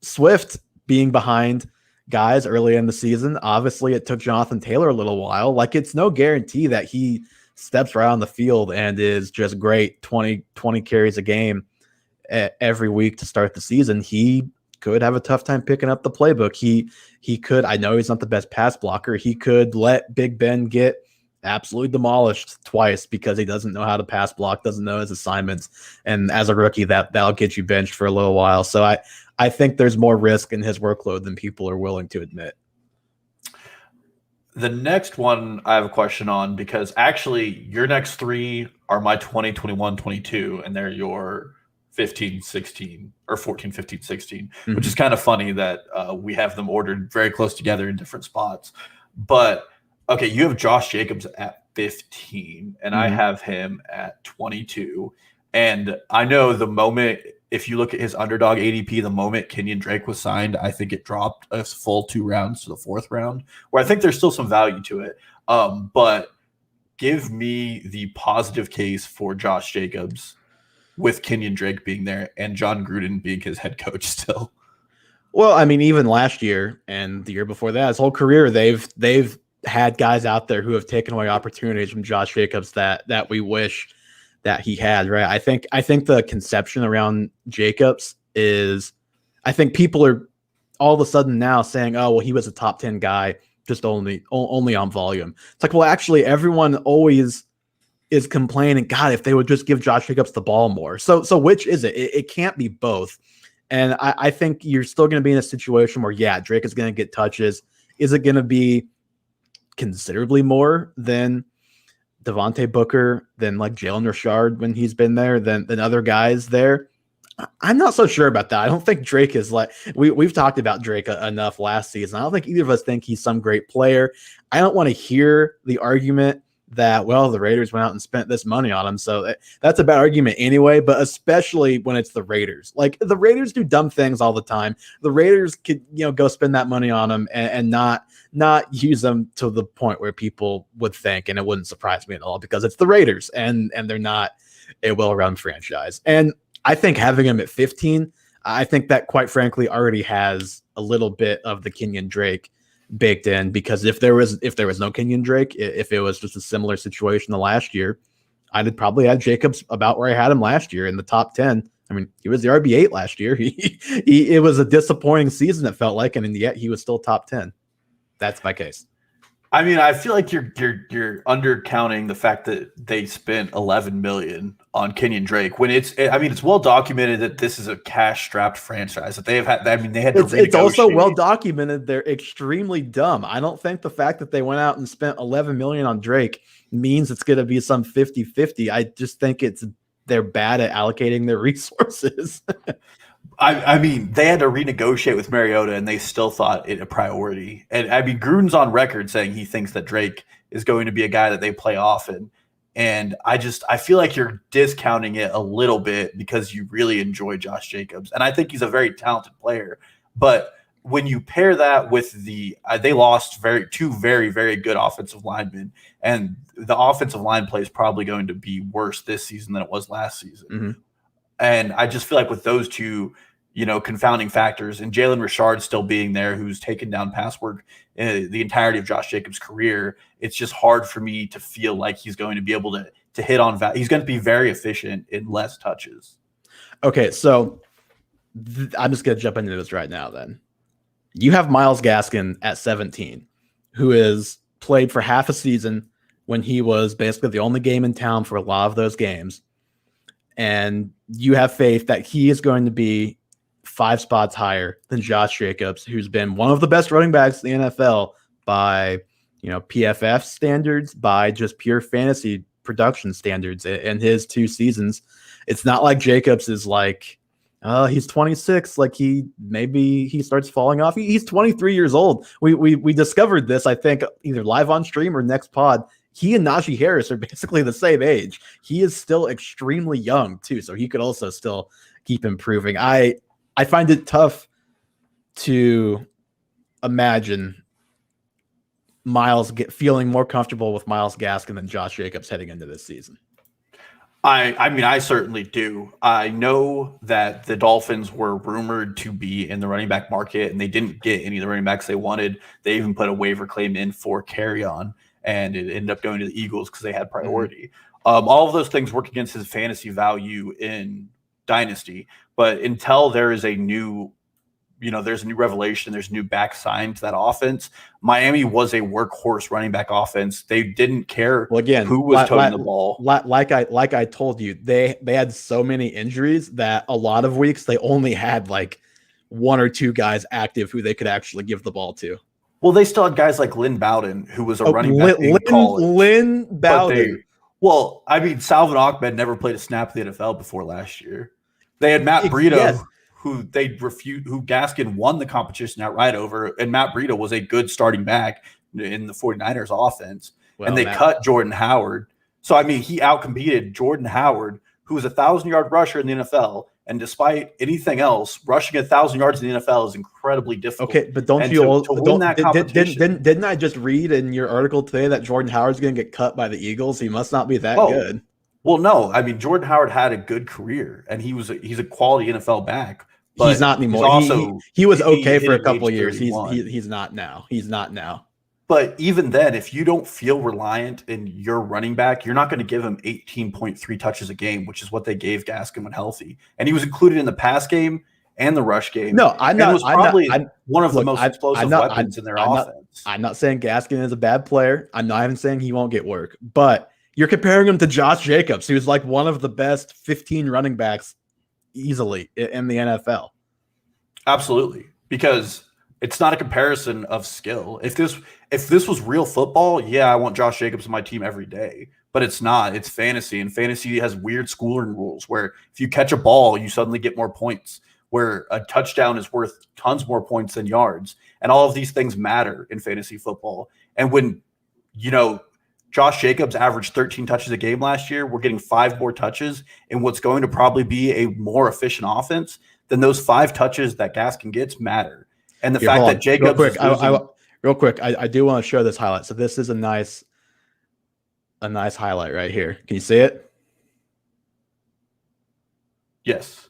Swift being behind guys early in the season. Obviously, it took Jonathan Taylor a little while. Like, it's no guarantee that he steps right on the field and is just great, 20 carries a game every week to start the season. He could have a tough time picking up the playbook. He could, I know he's not the best pass blocker. He could let Big Ben get absolutely demolished twice because he doesn't know how to pass block, doesn't know his assignments. And as a rookie, that'll get you benched for a little while. So I think there's more risk in his workload than people are willing to admit. The next one I have a question on, because actually your next 3 are my 20, 21, 22, and they're your 15, 16, or 14, 15, 16, which is kind of funny that we have them ordered very close together in different spots. But, okay, you have Josh Jacobs at 15, and I have him at 22. And I know the moment, if you look at his underdog ADP, the moment Kenyon Drake was signed, I think it dropped a full 2 rounds to the 4th round, where I think there's still some value to it. But give me the positive case for Josh Jacobs with Kenyon Drake being there and John Gruden being his head coach still. Well, I mean, even last year and the year before that, his whole career, they've had guys out there who have taken away opportunities from Josh Jacobs that we wish that he had, right? I think the conception around Jacobs is, I think people are all of a sudden now saying, oh, well, he was a top 10 guy, just only on volume. It's like, well, actually, everyone always is complaining, God, if they would just give Josh Jacobs the ball more. So which is it? It can't be both. And I think you're still going to be in a situation where, yeah, Drake is going to get touches. Is it going to be considerably more than Devontae Booker, than like Jalen Richard when he's been there, than other guys there? I'm not so sure about that. I don't think Drake is like, we've talked about Drake enough last season. I don't think either of us think he's some great player. I don't want to hear the argument that, well, the Raiders went out and spent this money on him. So that's a bad argument anyway, but especially when it's the Raiders. Like, the Raiders do dumb things all the time. The Raiders could, go spend that money on him and not use them to the point where people would think, and it wouldn't surprise me at all, because it's the Raiders and they're not a well-run franchise. And I think having him at 15, I think that, quite frankly, already has a little bit of the Kenyon Drake baked in, because if there was no Kenyon Drake, if it was just a similar situation to last year, I'd probably had Jacobs about where I had him last year, in the top 10. I mean, he was the RB8 last year. It was a disappointing season, it felt like, and yet he was still top 10. That's my case. I mean, I feel like you're undercounting the fact that they spent $11 million on Kenyon Drake when it's well documented that this is a cash-strapped franchise that they have had. I mean, they had to renegotiate. It's also well documented they're extremely dumb. I don't think the fact that they went out and spent $11 million on Drake means it's going to be some 50-50. I just think they're bad at allocating their resources. I mean, they had to renegotiate with Mariota, and they still thought it a priority. And I mean, Gruden's on record saying he thinks that Drake is going to be a guy that they play often. And I feel like you're discounting it a little bit because you really enjoy Josh Jacobs, and I think he's a very talented player. But when you pair that with they lost two very, very good offensive linemen, and the offensive line play is probably going to be worse this season than it was last season. Mm-hmm. And I just feel like with those two, confounding factors, and Jalen Richard still being there, who's taken down pass work the entirety of Josh Jacobs' career, it's just hard for me to feel like he's going to be able to hit on value. He's going to be very efficient in less touches. Okay, so I'm just going to jump into this right now then. You have Myles Gaskin at 17, who is played for half a season when he was basically the only game in town for a lot of those games. And you have faith that he is going to be 5 spots higher than Josh Jacobs, who's been one of the best running backs in the NFL by, PFF standards, by just pure fantasy production standards in his 2 seasons. It's not like Jacobs is like, he's 26. Like maybe he starts falling off. He's 23 years old. We discovered this, I think, either live on stream or next pod. He and Najee Harris are basically the same age. He is still extremely young too, so he could also still keep improving. I find it tough to imagine Myles feeling more comfortable with Myles Gaskin than Josh Jacobs heading into this season. I mean, I certainly do. I know that the Dolphins were rumored to be in the running back market, and they didn't get any of the running backs they wanted. They even put a waiver claim in for Carry-On, and it ended up going to the Eagles because they had priority. All of those things work against his fantasy value in Dynasty, but until there is a new, there's a new revelation, there's a new back signed to that offense. Miami was a workhorse running back offense. They didn't care who was toting the ball. Like I told you, they had so many injuries that a lot of weeks they only had like 1 or 2 guys active who they could actually give the ball to. Well, they still had guys like Lynn Bowden, who was a running back in college. Lynn Bowden. Salvin Ahmed never played a snap in the NFL before last year. They had Matt Breida, who Gaskin won the competition outright over, and Matt Breida was a good starting back in the 49ers offense. And they cut Jordan Howard. So, he outcompeted Jordan Howard, who was a 1,000-yard rusher in the NFL. And despite anything else, rushing 1,000 yards in the NFL is incredibly difficult. Okay, but didn't I just read in your article today that Jordan Howard's going to get cut by the Eagles? He must not be that good. Well, no. Jordan Howard had a good career, and he's a quality NFL back. But he's not anymore. He was okay for a couple of years. He's not now. He's not now. But even then, if you don't feel reliant in your running back, you're not going to give him 18.3 touches a game, which is what they gave Gaskin when healthy. And he was included in the pass game and the rush game. No, I'm not. Was probably one of the most explosive weapons in their offense. I'm not saying Gaskin is a bad player. I'm not even saying he won't get work. But you're comparing him to Josh Jacobs, who's like one of the best 15 running backs easily in the NFL. Absolutely, because it's not a comparison of skill. If this was real football, yeah, I want Josh Jacobs on my team every day. But it's not. It's fantasy, and fantasy has weird scoring rules where if you catch a ball, you suddenly get more points, where a touchdown is worth tons more points than yards. And all of these things matter in fantasy football. And when, Josh Jacobs averaged 13 touches a game last year, we're getting 5 more touches in what's going to probably be a more efficient offense, then those 5 touches that Gaskin gets matter. And the fact that Jacobs real quick, I do want to show this highlight. So this is a nice highlight right here. Can you see it? Yes.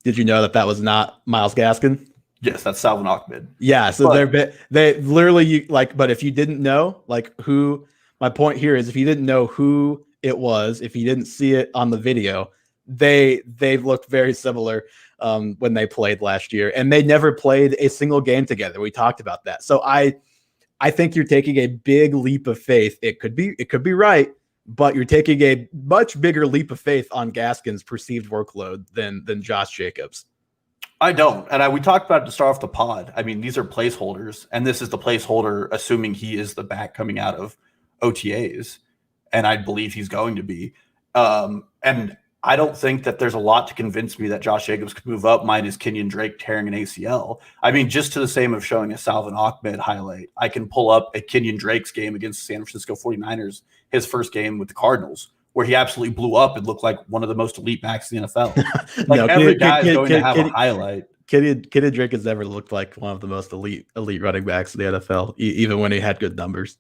Did you know that was not Myles Gaskin? Yes, that's Salvin Ahmed. Yeah, so they literally but if you didn't know who, my point here is if you didn't know who it was, if you didn't see it on the video, they looked very similar when they played last year, and they never played a single game together. We talked about that. So I think you're taking a big leap of faith. It could be right, but you're taking a much bigger leap of faith on Gaskin's perceived workload than Josh Jacobs. I don't. And we talked about it to start off the pod. I mean, these are placeholders, and this is the placeholder assuming he is the back coming out of OTAs, and I believe he's going to be. And I don't think that there's a lot to convince me that Josh Jacobs could move up, minus Kenyon Drake tearing an ACL. I mean, just to the same of showing a Salvin Ahmed highlight, I can pull up a Kenyon Drake's game against the San Francisco 49ers, his first game with the Cardinals, where he absolutely blew up and looked like one of the most elite backs in the NFL. Like, every guy is going to have a highlight. Kenyon Drake has never looked like one of the most elite running backs in the NFL, even when he had good numbers.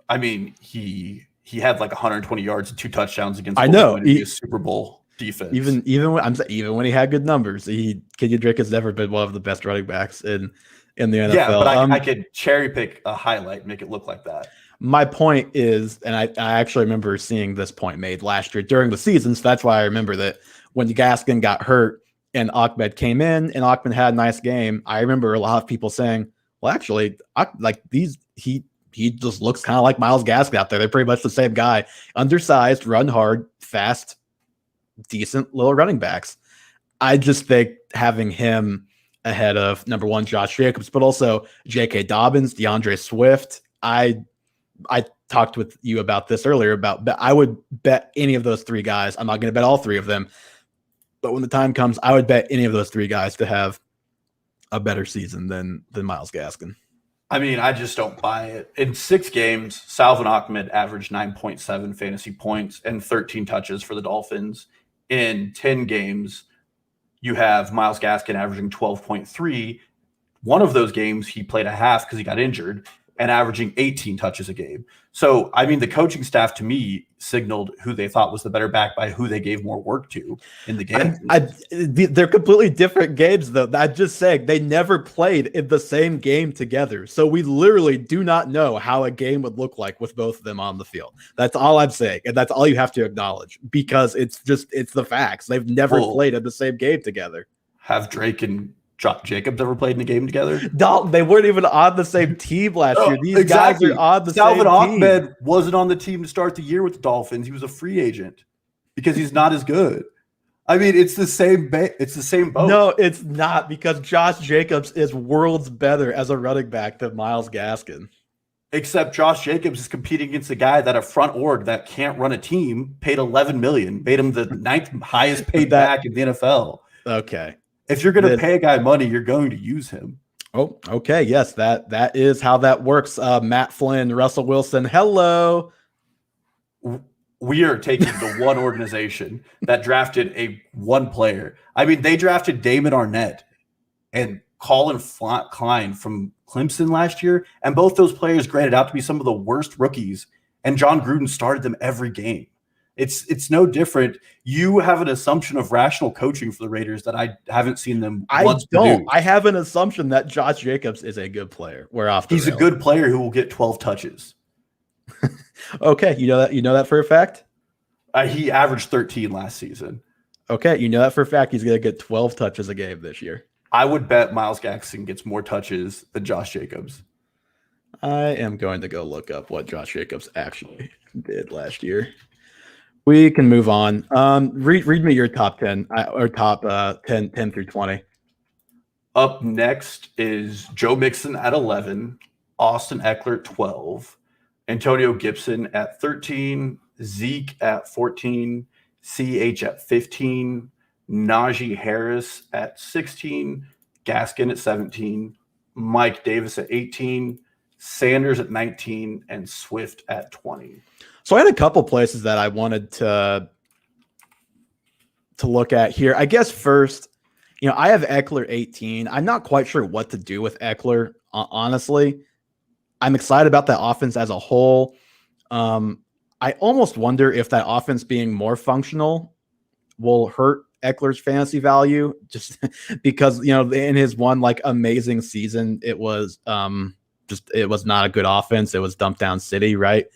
I mean, he had like 120 yards and 2 touchdowns against a Super Bowl defense. Even when he had good numbers, Kenyon Drake has never been one of the best running backs in the NFL. Yeah, but I could cherry pick a highlight and make it look like that. My point is, and I actually remember seeing this point made last year during the season, so that's why I remember that when Gaskin got hurt and Ahmed came in and Ahmed had a nice game, I remember a lot of people saying, well, actually, he just looks kind of like Myles Gaskin out there. They're pretty much the same guy. Undersized, run hard, fast, decent little running backs. I just think having him ahead of number one, Josh Jacobs, but also J.K. Dobbins, DeAndre Swift, I talked with you about this earlier about I would bet any of those 3 guys. I'm not going to bet all 3 of them, but when the time comes, I would bet any of those 3 guys to have a better season than Myles Gaskin. I mean, I just don't buy it. In 6 games, Salvin Ahmed averaged 9.7 fantasy points and 13 touches for the Dolphins. In 10 games, you have Myles Gaskin averaging 12.3. One of those games, he played a half because he got injured, and averaging 18 touches a game. So, I mean, the coaching staff to me signaled who they thought was the better back by who they gave more work to in the game. They're completely different games, though. I'm just saying they never played in the same game together. So we literally do not know how a game would look like with both of them on the field. That's all I'm saying. And that's all you have to acknowledge, because it's the facts. They've never played in the same game together. Have Drake and Jacobs ever played in a game together? Dalton, they weren't even on the same team last year. These guys are on the same team. Salvin Ahmed wasn't on the team to start the year with the Dolphins. He was a free agent because he's not as good. I mean, it's the same boat. No, it's not, because Josh Jacobs is worlds better as a running back than Myles Gaskin. Except Josh Jacobs is competing against a guy that a front org that can't run a team paid $11 million, made him the 9th highest paid back in the NFL. Okay. If you're going to pay a guy money, you're going to use him. Oh, okay. Yes, that is how that works. Matt Flynn, Russell Wilson, hello. We are taking the one organization that drafted one player. I mean, they drafted Damon Arnett and Colin Klein from Clemson last year, and both those players graded out to be some of the worst rookies, and John Gruden started them every game. It's no different. You have an assumption of rational coaching for the Raiders that I haven't seen them once produce. Do. I have an assumption that Josh Jacobs is a good player. He's a good player who will get 12 touches. Okay, you know that for a fact? He averaged 13 last season. Okay, you know that for a fact. He's going to get 12 touches a game this year. I would bet Myles Gaskin gets more touches than Josh Jacobs. I am going to go look up what Josh Jacobs actually did last year. We can move on. Read me your top 10 or top 10 through 20. Up next is Joe Mixon at 11, Austin Eckler at 12, Antonio Gibson at 13, Zeke at 14, CH at 15, Najee Harris at 16, Gaskin at 17, Mike Davis at 18, Sanders at 19, and Swift at 20. So I had a couple places that I wanted to look at here. I guess first, I have Eckler 18. I'm not quite sure what to do with Eckler, honestly. I'm excited about that offense as a whole. I almost wonder if that offense being more functional will hurt Eckler's fantasy value, just because, in his one amazing season, it was not a good offense. It was dump down city, right?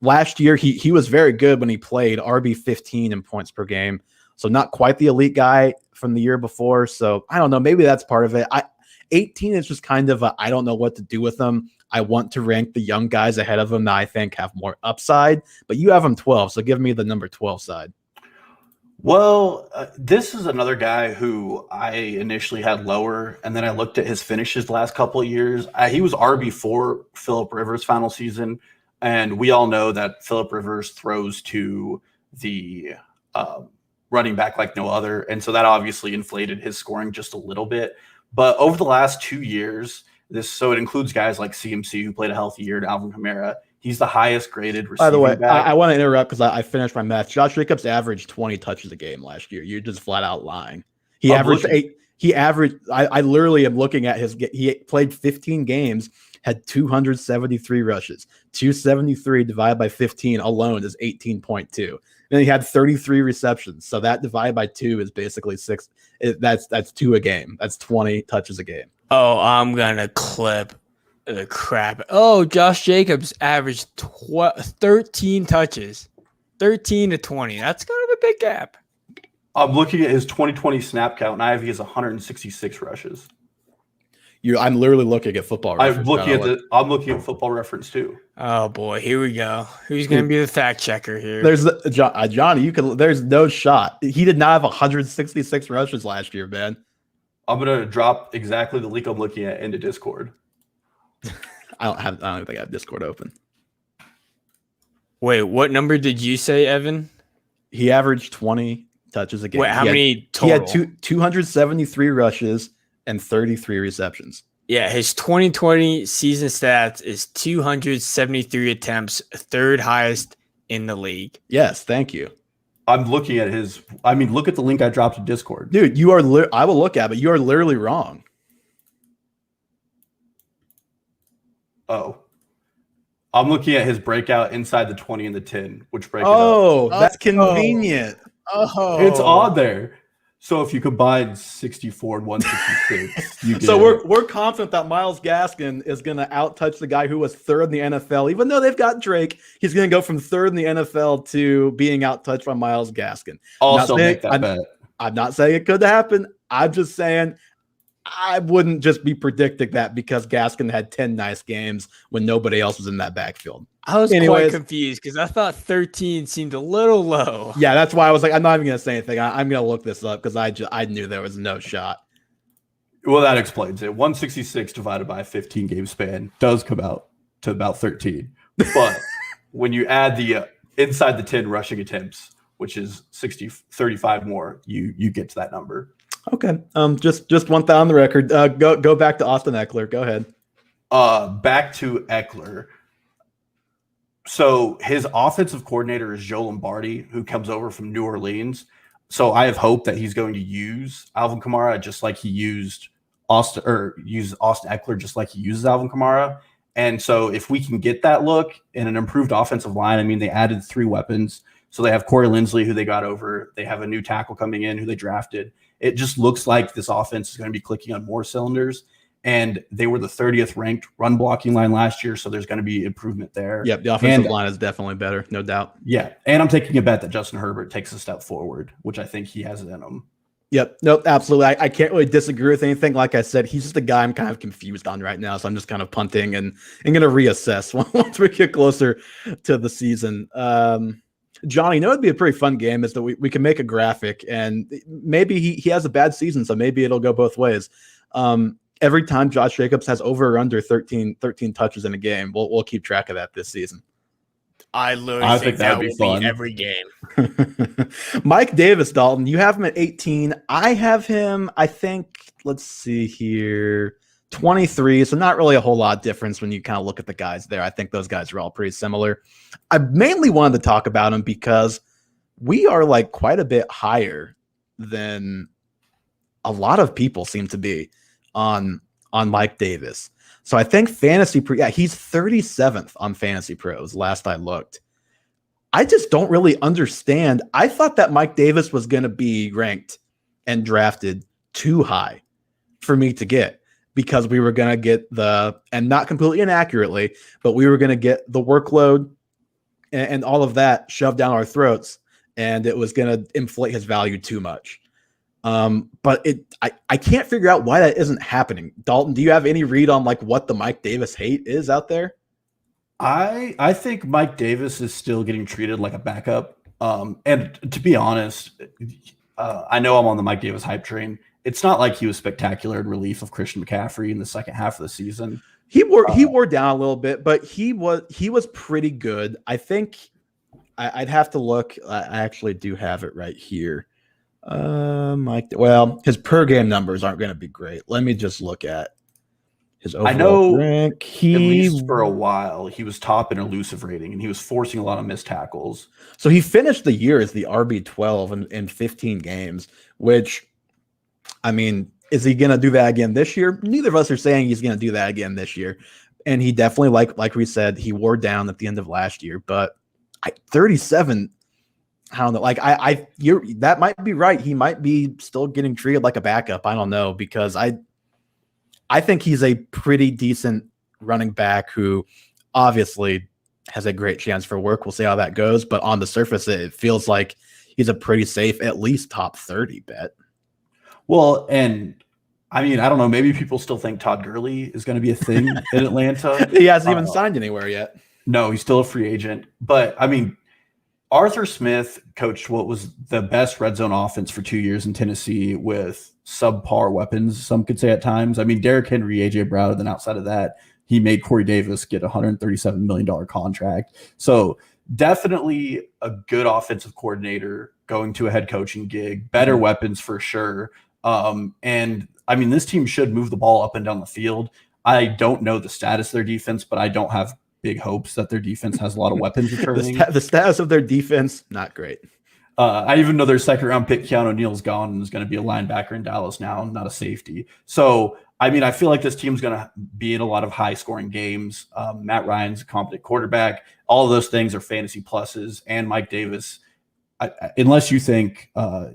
last year he was very good when he played, RB15 in points per game. So not quite the elite guy from the year before. So I don't know. Maybe that's part of it. 18 is just kind of I don't know what to do with them. I want to rank the young guys ahead of him that I think have more upside. But you have him 12, so give me the number 12 side. Well, this is another guy who I initially had lower, and then I looked at his finishes the last couple of years. He was RB4 Phillip Rivers' final season, and we all know that Phillip Rivers throws to the running back like no other, and so that obviously inflated his scoring just a little bit. But over the last 2 years, so it includes guys like CMC who played a healthy year, and Alvin Kamara. He's the highest graded receiving By the way, back. I want to interrupt because I finished my math. Josh Jacobs averaged 20 touches a game last year. You're just flat out lying. He averaged 8. He averaged. I literally am looking at his. He played 15 games, had 273 rushes. 273 divided by 15 alone is 18.2. Then he had 33 receptions. So that divided by 2 is basically 6. That's 2 a game. That's 20 touches a game. Oh, I'm gonna clip the crap. Oh, Josh Jacobs averaged 13 touches, 13 to 20. That's kind of a big gap. I'm looking at his 2020 snap count, and I have he has 166 rushes. I'm literally looking at Football Reference. I'm looking at Football Reference too. Oh boy, here we go. Who's going to be the fact checker here? There's Johnny. There's no shot. He did not have 166 rushes last year, man. I'm gonna drop exactly the link I'm looking at into Discord. I don't think I have Discord open. Wait, what number did you say, Evan? He averaged 20 touches a game. Wait, how many total? He had 273 rushes and 33 receptions. Yeah, his 2020 season stats is 273 attempts, third highest in the league. Yes, thank you. I'm looking at his. I mean, look at the link I dropped in Discord, dude. You are. I will look at it, but you are literally wrong. Oh, I'm looking at his breakout inside the 20 and the 10, which break. Oh, that's convenient. Oh, it's on there. So if you combine 64 and 166, you get. So we're confident that Myles Gaskin is going to outtouch the guy who was third in the NFL. Even though they've got Drake, he's going to go from third in the NFL to being outtouched by Myles Gaskin. Also make that bet. I'm not saying it could happen. I'm just saying I wouldn't just be predicting that because Gaskin had 10 nice games when nobody else was in that backfield. I was quite confused because I thought 13 seemed a little low. Yeah, that's why I was like, I'm not even going to say anything. I'm going to look this up because I knew there was no shot. Well, that explains it. 166 divided by a 15 game span does come out to about 13. But when you add the inside the 10 rushing attempts, which is 35 more, you get to that number. Okay. Just want that on the record. Go back to Austin Eckler. Go ahead. Back to Eckler. So his offensive coordinator is Joe Lombardi, who comes over from New Orleans. So I have hope that he's going to use Alvin Kamara just like he used Austin Eckler, just like he uses Alvin Kamara. And so if we can get that look in an improved offensive line, I mean, they added 3 weapons. So they have Corey Linsley, who they got over. They have a new tackle coming in who they drafted. It just looks like this offense is going to be clicking on more cylinders. And they were the 30th ranked run blocking line last year, so there's going to be improvement there. Yep, the offensive line is definitely better, no doubt. Yeah, and I'm taking a bet that Justin Herbert takes a step forward, which I think he has it in him. Yep, nope, absolutely. I can't really disagree with anything. Like I said, he's just a guy I'm kind of confused on right now, so I'm just kind of punting and going to reassess once we get closer to the season. Johnny, you know it'd be a pretty fun game is that we can make a graphic, and maybe he has a bad season, so maybe it'll go both ways. Every time Josh Jacobs has over or under 13 touches in a game, we'll keep track of that this season. I literally think that would be fun every game. Mike Davis, Dalton, you have him at 18. I have him, I think, let's see here, 23. So not really a whole lot of difference when you kind of look at the guys there. I think those guys are all pretty similar. I mainly wanted to talk about him because we are like quite a bit higher than a lot of people seem to be on Mike Davis. So I think Fantasy Pro, he's 37th on Fantasy Pros last I looked. I just don't really understand. I thought that Mike Davis was going to be ranked and drafted too high for me to get because we were going to get and not completely inaccurately, but we were going to get the workload and all of that shoved down our throats, and it was going to inflate his value too much. But I can't figure out why that isn't happening. Dalton, do you have any read on like what the Mike Davis hate is out there? I think Mike Davis is still getting treated like a backup. And to be honest, I know I'm on the Mike Davis hype train. It's not like he was spectacular in relief of Christian McCaffrey in the second half of the season. He wore down a little bit, but he was pretty good. I think I'd have to look. I actually do have it right here. His per game numbers aren't going to be great. Let me just look at his overall rank. At least for a while, he was top in elusive rating, and he was forcing a lot of missed tackles. So he finished the year as the RB12 in 15 games, which, I mean, is he going to do that again this year? Neither of us are saying he's going to do that again this year. And he definitely, like we said, he wore down at the end of last year. But 37, I don't know. Like that might be right. He might be still getting treated like a backup. I don't know, because I think he's a pretty decent running back who obviously has a great chance for work. We'll see how that goes. But on the surface, it feels like he's a pretty safe, at least top 30 bet. Well, and I mean, I don't know. Maybe people still think Todd Gurley is going to be a thing in Atlanta. He hasn't even signed anywhere yet. No, he's still a free agent. But I mean, Arthur Smith coached what was the best red zone offense for 2 years in Tennessee with subpar weapons, some could say at times. I mean, Derrick Henry, A.J. Brown, then outside of that, he made Corey Davis get a $137 million contract. So definitely a good offensive coordinator going to a head coaching gig, better weapons for sure. And I mean, this team should move the ball up and down the field. I don't know the status of their defense, but I don't have big hopes that their defense has a lot of weapons returning. The status of their defense, not great. I even know their second round pick, Keanu Neal's gone and is going to be a linebacker in Dallas now, not a safety. So, I mean, I feel like this team's going to be in a lot of high scoring games. Matt Ryan's a competent quarterback. All of those things are fantasy pluses. And Mike Davis, unless you think,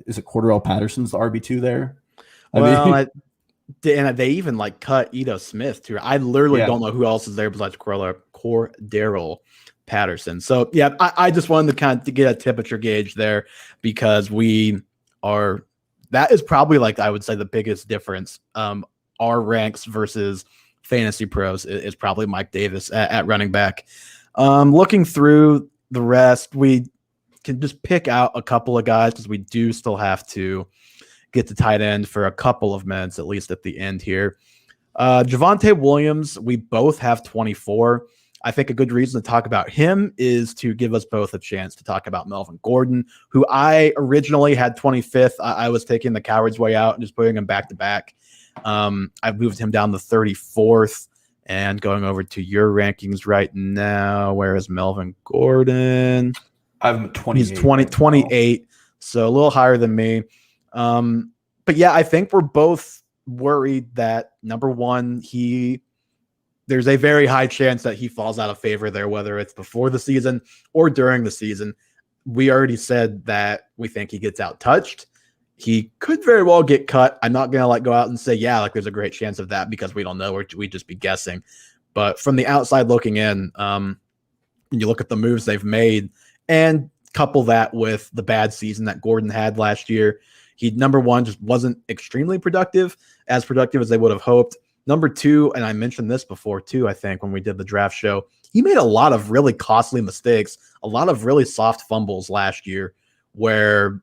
is it Cordarrelle Patterson's the RB2 there? And they even like cut Ito Smith too. I literally don't know who else is there besides Cordarrelle Patterson. So yeah, I just wanted to kind of get a temperature gauge there, because that is probably, like, I would say the biggest difference. Our ranks versus Fantasy Pros is probably Mike Davis at running back. Looking through the rest, we can just pick out a couple of guys, because we do still have to get to tight end for a couple of minutes, at least at the end here. Javonte Williams, we both have 24. I think a good reason to talk about him is to give us both a chance to talk about Melvin Gordon, who I originally had 25th. I was taking the coward's way out and just putting him back to back. I've moved him down to 34th, and going over to your rankings right now. Where is Melvin Gordon? I have him at 28. He's 28, so a little higher than me. But yeah, I think we're both worried that, number one, there's a very high chance that he falls out of favor there, whether it's before the season or during the season. We already said that we think he gets out touched. He could very well get cut. I'm not going to go out and say, there's a great chance of that, because we don't know. We'd just be guessing. But from the outside looking in, when you look at the moves they've made and couple that with the bad season that Gordon had last year, he, number one, just wasn't extremely productive as they would have hoped. Number two, and I mentioned this before too, I think when we did the draft show, he made a lot of really costly mistakes, a lot of really soft fumbles last year where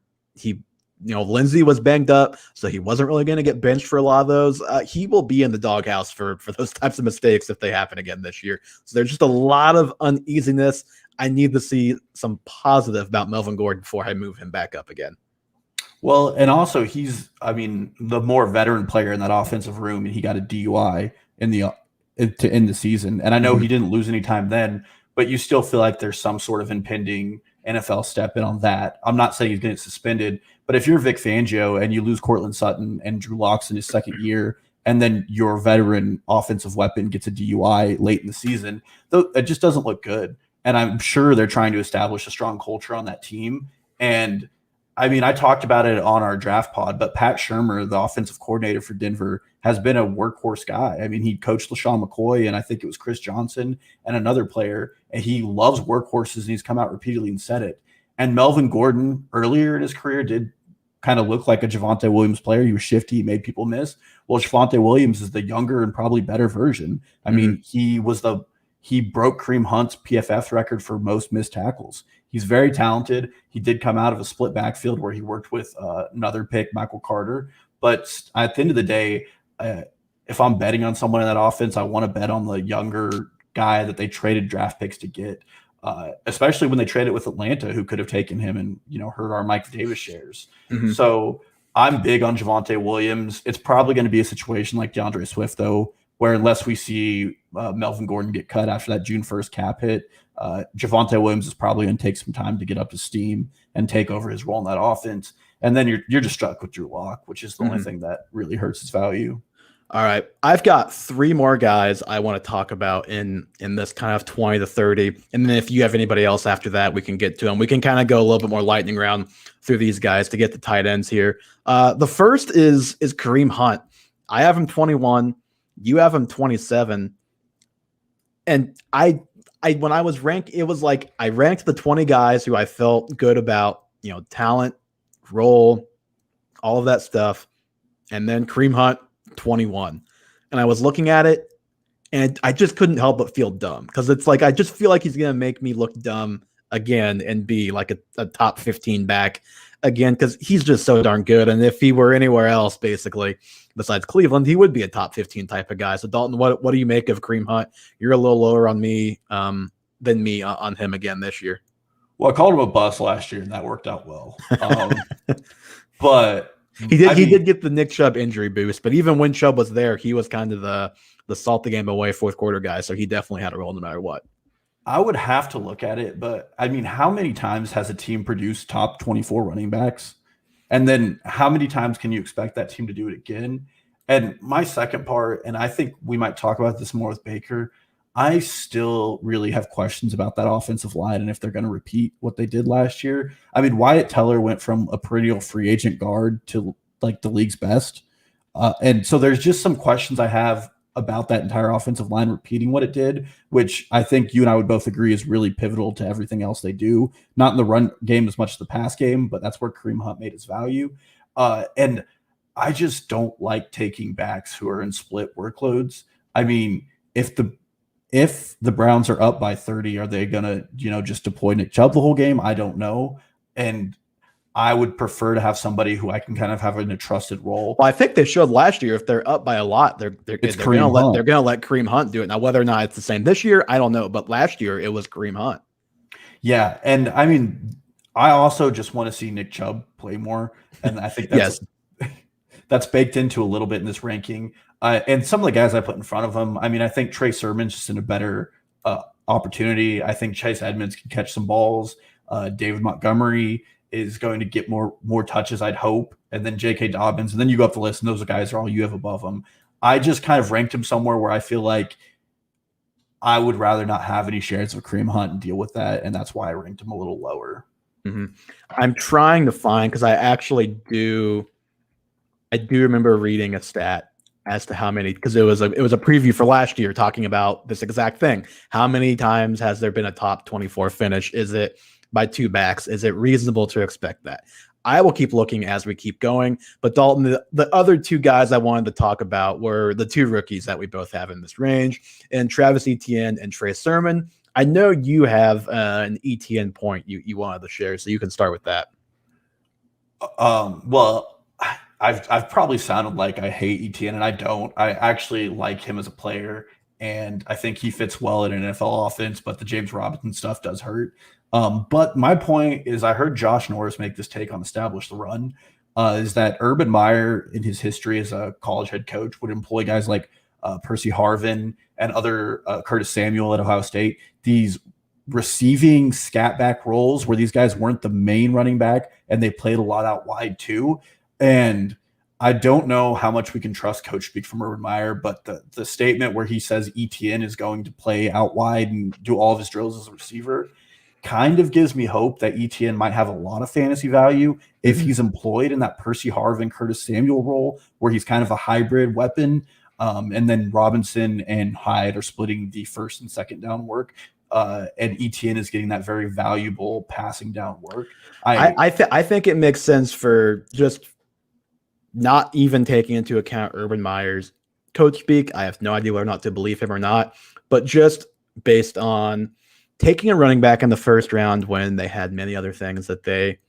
Lindsey was banged up, so he wasn't really going to get benched for a lot of those. He will be in the doghouse for those types of mistakes if they happen again this year. So there's just a lot of uneasiness. I need to see some positive about Melvin Gordon before I move him back up again. Well, and also he's, the more veteran player in that offensive room, and he got a DUI to end the season. And I know he didn't lose any time then, but you still feel like there's some sort of impending NFL step in on that. I'm not saying he's getting suspended, but if you're Vic Fangio and you lose Cortland Sutton and Drew Lock's in his second year, and then your veteran offensive weapon gets a DUI late in the season, it just doesn't look good. And I'm sure they're trying to establish a strong culture on that team. And I mean, I talked about it on our draft pod, but Pat Shurmur, the offensive coordinator for Denver, has been a workhorse guy. I mean, he coached LaShawn McCoy, and I think it was Chris Johnson and another player, and he loves workhorses, and he's come out repeatedly and said it. And Melvin Gordon, earlier in his career, did kind of look like a Javonte Williams player. He was shifty, he made people miss. Well, Javonte Williams is the younger and probably better version. I mean, he broke Kareem Hunt's PFF record for most missed tackles. He's very talented. He did come out of a split backfield where he worked with another pick, Michael Carter. But at the end of the day, if I'm betting on someone in that offense, I want to bet on the younger guy that they traded draft picks to get, especially when they traded with Atlanta, who could have taken him and hurt our Mike Davis shares. So I'm big on Javonte Williams. It's probably going to be a situation like DeAndre Swift, though, where unless we see Melvin Gordon get cut after that June 1st cap hit, Javonte Williams is probably going to take some time to get up to steam and take over his role in that offense. And then you're just stuck with Drew Lock, which is the only thing that really hurts his value. All right. I've got 3 more guys I want to talk about in this kind of 20 to 30. And then if you have anybody else after that, we can get to them. We can kind of go a little bit more lightning round through these guys to get the tight ends here. The first is Kareem Hunt. I have him 21. You have him 27. And when I was ranked, it was like I ranked the 20 guys who I felt good about, talent, role, all of that stuff. And then Kareem Hunt, 21. And I was looking at it and I just couldn't help but feel dumb because it's like I just feel like he's going to make me look dumb again and be like a top 15 back again because he's just so darn good. And if he were anywhere else, basically, besides Cleveland, he would be a top 15 type of guy. So Dalton, what do you make of Kareem Hunt? You're a little lower on me than me on him again this year. Well, I called him a bust last year, and that worked out well. But he did get the Nick Chubb injury boost. But even when Chubb was there, he was kind of the salt the game away fourth quarter guy. So he definitely had a role no matter what. I would have to look at it, but I mean, how many times has a team produced top 24 running backs? And then how many times can you expect that team to do it again? And my second part, and I think we might talk about this more with Baker, I still really have questions about that offensive line and if they're going to repeat what they did last year. I mean, Wyatt Teller went from a perennial free agent guard to like the league's best. And so there's just some questions I have about that entire offensive line repeating what it did, which I think you and I would both agree is really pivotal to everything else they do. Not in the run game as much as the pass game, but that's where Kareem Hunt made his value. And I just don't like taking backs who are in split workloads. I mean, if the Browns are up by 30, are they going to, just deploy Nick Chubb the whole game? I don't know. And I would prefer to have somebody who I can kind of have in a trusted role. Well, I think they showed last year if they're up by a lot, they're going to let Kareem Hunt do it. Now, whether or not it's the same this year, I don't know. But last year it was Kareem Hunt. Yeah, and I mean, I also just want to see Nick Chubb play more, and I think that's that's baked into a little bit in this ranking. And some of the guys I put in front of him, I mean, I think Trey Sermon's just in a better opportunity. I think Chase Edmonds can catch some balls. David Montgomery is going to get more touches, I'd hope. And then J.K. Dobbins. And then you go up the list, and those guys are all you have above them. I just kind of ranked him somewhere where I feel like I would rather not have any shares of Kareem Hunt and deal with that. And that's why I ranked him a little lower. Mm-hmm. I'm trying to find, because I actually do remember reading a stat as to how many, because it was a preview for last year talking about this exact thing. How many times has there been a top 24 finish? Is it by 2 backs? Is it reasonable to expect that? I will keep looking as we keep going. But Dalton, the other 2 guys I wanted to talk about were the 2 rookies that we both have in this range, and Travis Etienne and Trey Sermon. I know you have an Etienne point you wanted to share, so you can start with that. Well, I've probably sounded like I hate Etienne, and I don't. I actually like him as a player, and I think he fits well in an NFL offense, but the James Robinson stuff does hurt. But my point is, I heard Josh Norris make this take on Establish the Run, is that Urban Meyer, in his history as a college head coach, would employ guys like Percy Harvin and other Curtis Samuel at Ohio State, these receiving scat back roles where these guys weren't the main running back and they played a lot out wide too. And I don't know how much we can trust coach speak from Urban Meyer, but the statement where he says Etienne is going to play out wide and do all of his drills as a receiver, kind of gives me hope that ETN might have a lot of fantasy value if he's employed in that Percy Harvin, Curtis Samuel role where he's kind of a hybrid weapon. And then Robinson and Hyde are splitting the first and second down work. And ETN is getting that very valuable passing down work. I think it makes sense for just not even taking into account Urban Meyer's coach speak. I have no idea whether or not to believe him or not, but just based on taking a running back in the first round when they had many other things that they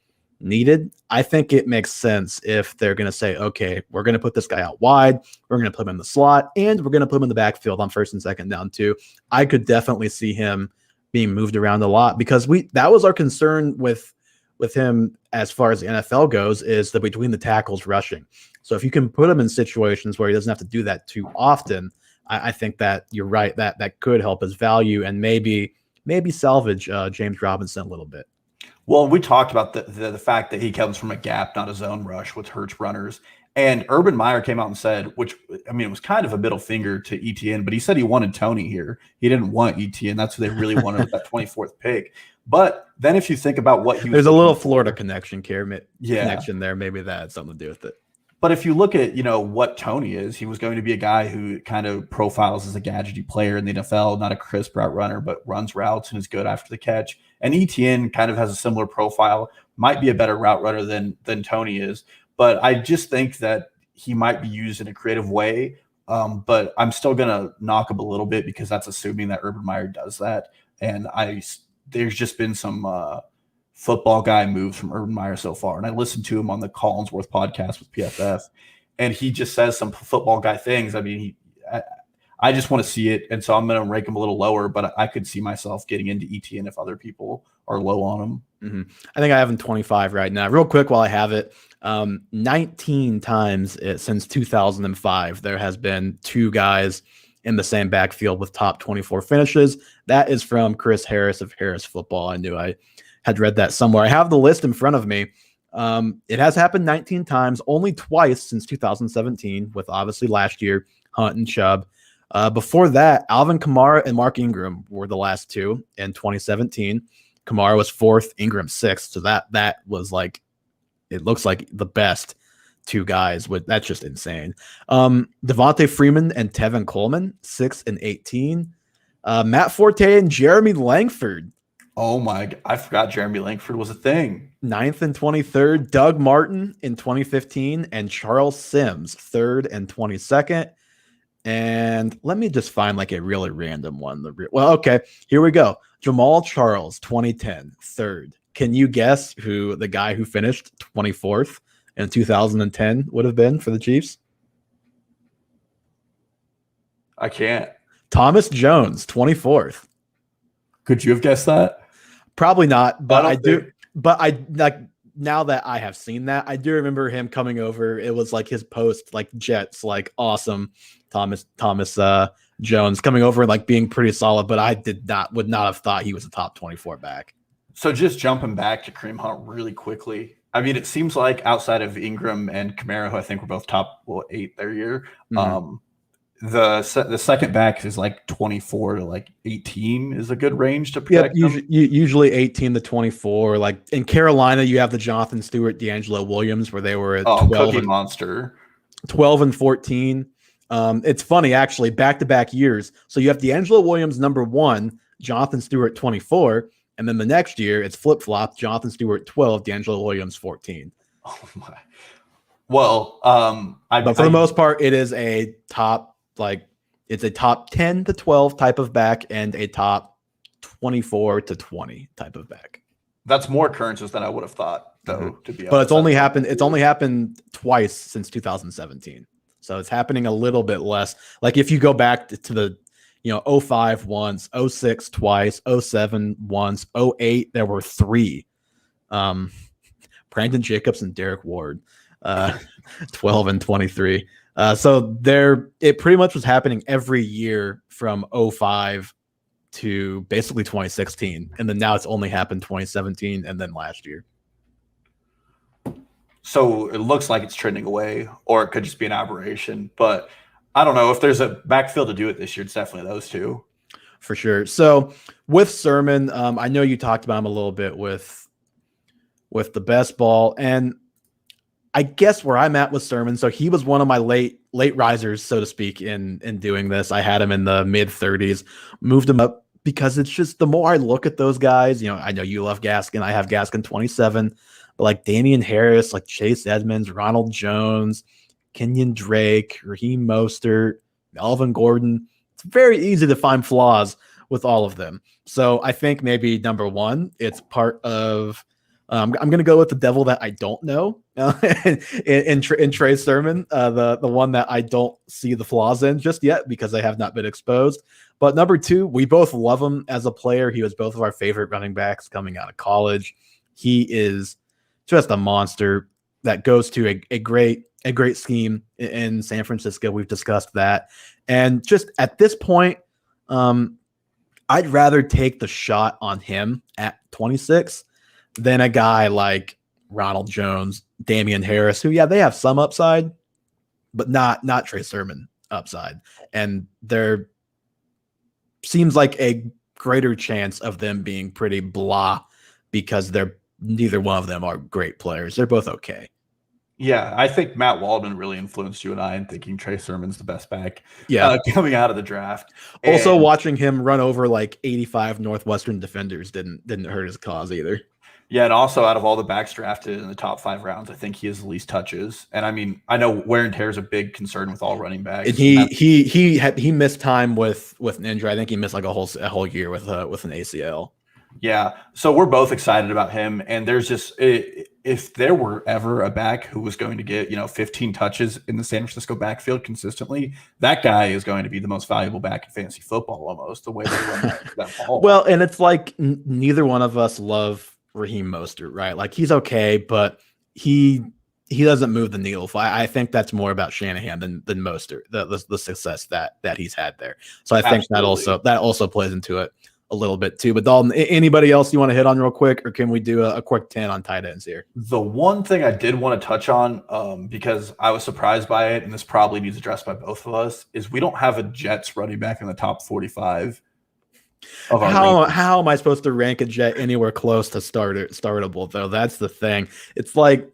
needed, I think it makes sense if they're going to say, okay, we're going to put this guy out wide, we're going to put him in the slot, and we're going to put him in the backfield on first and second down too. I could definitely see him being moved around a lot because that was our concern with him as far as the NFL goes, is the between the tackles rushing. So if you can put him in situations where he doesn't have to do that too often, I think that you're right, that could help his value and maybe salvage James Robinson a little bit. Well, we talked about the fact that he comes from a gap, not a zone rush with Hurts runners. And Urban Meyer came out and said, which, I mean, it was kind of a middle finger to ETN, but he said he wanted Tony here. He didn't want ETN. That's who they really wanted with that 24th pick. But then if you think about what he was— There's a little Florida connection there. Maybe that had something to do with it. But if you look at, what Tony is, he was going to be a guy who kind of profiles as a gadgety player in the NFL, not a crisp route runner, but runs routes and is good after the catch. And ETN kind of has a similar profile, might be a better route runner than Tony is. But I just think that he might be used in a creative way. But I'm still going to knock him a little bit because that's assuming that Urban Meyer does that. And there's just been some football guy moves from Urban Meyer so far. And I listened to him on the Collinsworth podcast with PFF, and he just says some football guy things. I mean, I just want to see it. And so I'm going to rank him a little lower, but I could see myself getting into ETN if other people are low on him. Mm-hmm. I think I have him 25 right now. Real quick while I have it, 19 times since 2005, there has been two guys in the same backfield with top 24 finishes. That is from Chris Harris of Harris Football. I knew I had read that somewhere. I have the list in front of me. It has happened 19 times, only twice since 2017, with obviously last year, Hunt and Chubb. Before that, Alvin Kamara and Mark Ingram were the last two in 2017. Kamara was fourth, Ingram sixth. So that was like, it looks like the best two guys. That's just insane. Devontae Freeman and Tevin Coleman, 6 and 18. Matt Forte and Jeremy Langford. Oh my! I forgot Jeremy Langford was a thing. 9th and 23rd. Doug Martin in 2015 and Charles Sims, 3rd and 22nd. And let me just find like a really random one. Okay, here we go. Jamal Charles, 2010, 3rd. Can you guess who the guy who finished 24th in 2010 would have been for the Chiefs? I can't. Thomas Jones, 24th. Could you have guessed that? Probably not, but I do. But I like now that I have seen that, I do remember him coming over. It was like his post, like Jets, like awesome. Thomas Jones coming over and like being pretty solid, but I would not have thought he was a top 24 back. So just jumping back to Kareem Hunt really quickly. I mean, it seems like outside of Ingram and Kamara, who I think were both top 8 their year, the second back is like 24 to like 18 is a good range to protect. Yeah, usually 18 to 24. Like in Carolina, you have the Jonathan Stewart, D'Angelo Williams, where they were at 12 monster, 12 and 14. It's funny actually, back-to-back years. So you have D'Angelo Williams number 1, Jonathan Stewart 24, and then the next year it's flip-flop, Jonathan Stewart 12, D'Angelo Williams 14. Oh my. Well, but for the most part, it is a top. Like it's a top 10 to 12 type of back and a top 24 to 20 type of back. That's more occurrences than I would have thought, though. To be honest, but it's only happened twice since 2017, so it's happening a little bit less. Like if you go back to the 05 once, 06 twice, 07 once, 08 there were 3. Brandon Jacobs and Derek Ward, 12 and 23. So it pretty much was happening every year from 05 to basically 2016. And then now it's only happened 2017 and then last year. So it looks like it's trending away, or it could just be an aberration. But I don't know if there's a backfield to do it this year. It's definitely those two. for sure. So with Sermon, I know you talked about him a little bit with the best ball, and I guess where I'm at with Sermon. So he was one of my late risers, so to speak, in doing this. I had him in the mid 30s, moved him up because it's just the more I look at those guys. I know you love Gaskin. I have Gaskin 27, but like Damian Harris, like Chase Edmonds, Ronald Jones, Kenyon Drake, Raheem Mostert, Melvin Gordon. It's very easy to find flaws with all of them. So I think maybe number one, it's part of. I'm going to go with the devil that I don't know in Trey's Sermon, the one that I don't see the flaws in just yet because they have not been exposed. But number two, we both love him as a player. He was both of our favorite running backs coming out of college. He is just a monster that goes to a great scheme in San Francisco. We've discussed that. And just at this point, I'd rather take the shot on him at 26 than a guy like Ronald Jones, Damian Harris, who, yeah, they have some upside, but not Trey Sermon upside. And there seems like a greater chance of them being pretty blah because neither one of them are great players. They're both okay. Yeah, I think Matt Waldman really influenced you and I in thinking Trey Sermon's the best back coming out of the draft. Also, watching him run over like 85 Northwestern defenders didn't hurt his cause either. Yeah, and also out of all the backs drafted in the top 5 rounds, I think he has the least touches. And I mean, I know wear and tear is a big concern with all running backs. And he missed time with an injury. I think he missed like a whole year with an ACL. Yeah, so we're both excited about him. And there's just if there were ever a back who was going to get 15 touches in the San Francisco backfield consistently, that guy is going to be the most valuable back in fantasy football. Almost the way they run that ball. Well, and it's like neither one of us love Raheem Mostert, right? Like he's okay, but he doesn't move the needle. I think that's more about Shanahan than Mostert, the success that he's had there. So I think that also plays into it a little bit too. But Dalton, anybody else you want to hit on real quick, or can we do a quick 10 on tight ends here? The one thing I did want to touch on, because I was surprised by it, and this probably needs addressed by both of us, is we don't have a Jets running back in the top 45. How am I supposed to rank a Jet anywhere close to startable though? That's the thing. It's like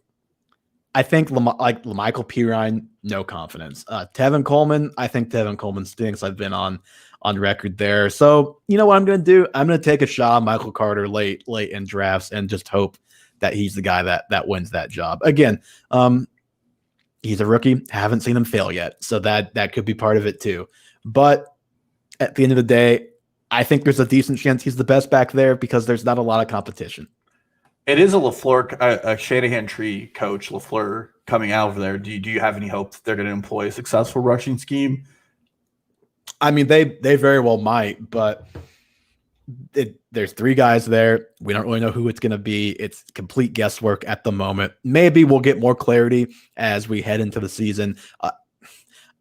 I think Michael Pirine, no confidence. Tevin Coleman, I think Tevin Coleman stinks. I've been on record there. So you know what I'm going to do? I'm going to take a shot on Michael Carter late in drafts and just hope that he's the guy that wins that job. Again, he's a rookie. Haven't seen him fail yet, so that could be part of it too. But at the end of the day, I think there's a decent chance he's the best back there because there's not a lot of competition. It is a LaFleur, a Shanahan tree coach, LaFleur, coming out of there. Do you have any hope that they're going to employ a successful rushing scheme? I mean, they very well might, but there's 3 guys there. We don't really know who it's going to be. It's complete guesswork at the moment. Maybe we'll get more clarity as we head into the season.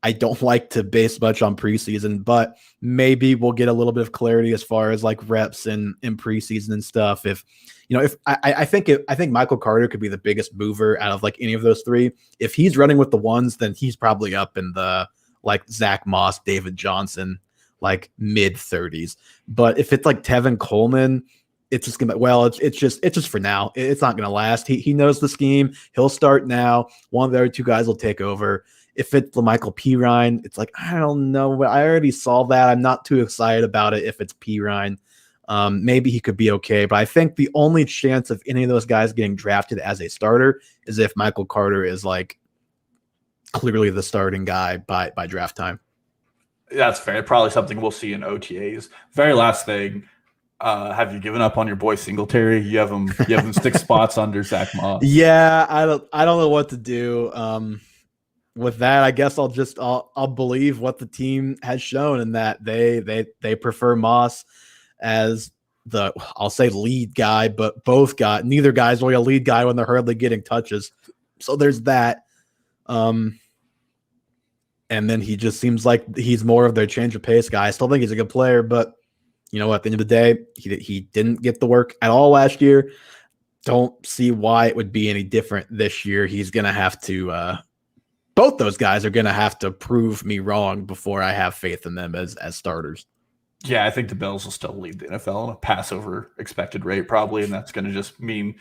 I don't like to base much on preseason, but maybe we'll get a little bit of clarity as far as like reps in preseason and stuff. I think Michael Carter could be the biggest mover out of like any of those 3. If he's running with the ones, then he's probably up in the like Zach Moss, David Johnson, like mid 30s. But if it's like Tevin Coleman, it's just gonna it's just for now. It's not gonna last. He knows the scheme. He'll start now. One of the other 2 guys will take over. If it's Michael Pirine, it's like, I don't know. I already saw that. I'm not too excited about it if it's Pirine. Maybe he could be okay. But I think the only chance of any of those guys getting drafted as a starter is if Michael Carter is like clearly the starting guy by draft time. That's fair. Probably something we'll see in OTAs. Very last thing. Have you given up on your boy Singletary? You have him 6 spots under Zach Moss. Yeah, I don't know what to do. With that, I guess I'll believe what the team has shown, and that they prefer Moss as I'll say lead guy, but neither guy's really a lead guy when they're hardly getting touches. So there's that. And then he just seems like he's more of their change of pace guy. I still think he's a good player, but you know, at the end of the day, he didn't get the work at all last year. Don't see why it would be any different this year. He's going to have to both those guys are going to have to prove me wrong before I have faith in them as starters. Yeah, I think the Bills will still lead the NFL in a pass over expected rate probably, and that's going to just mean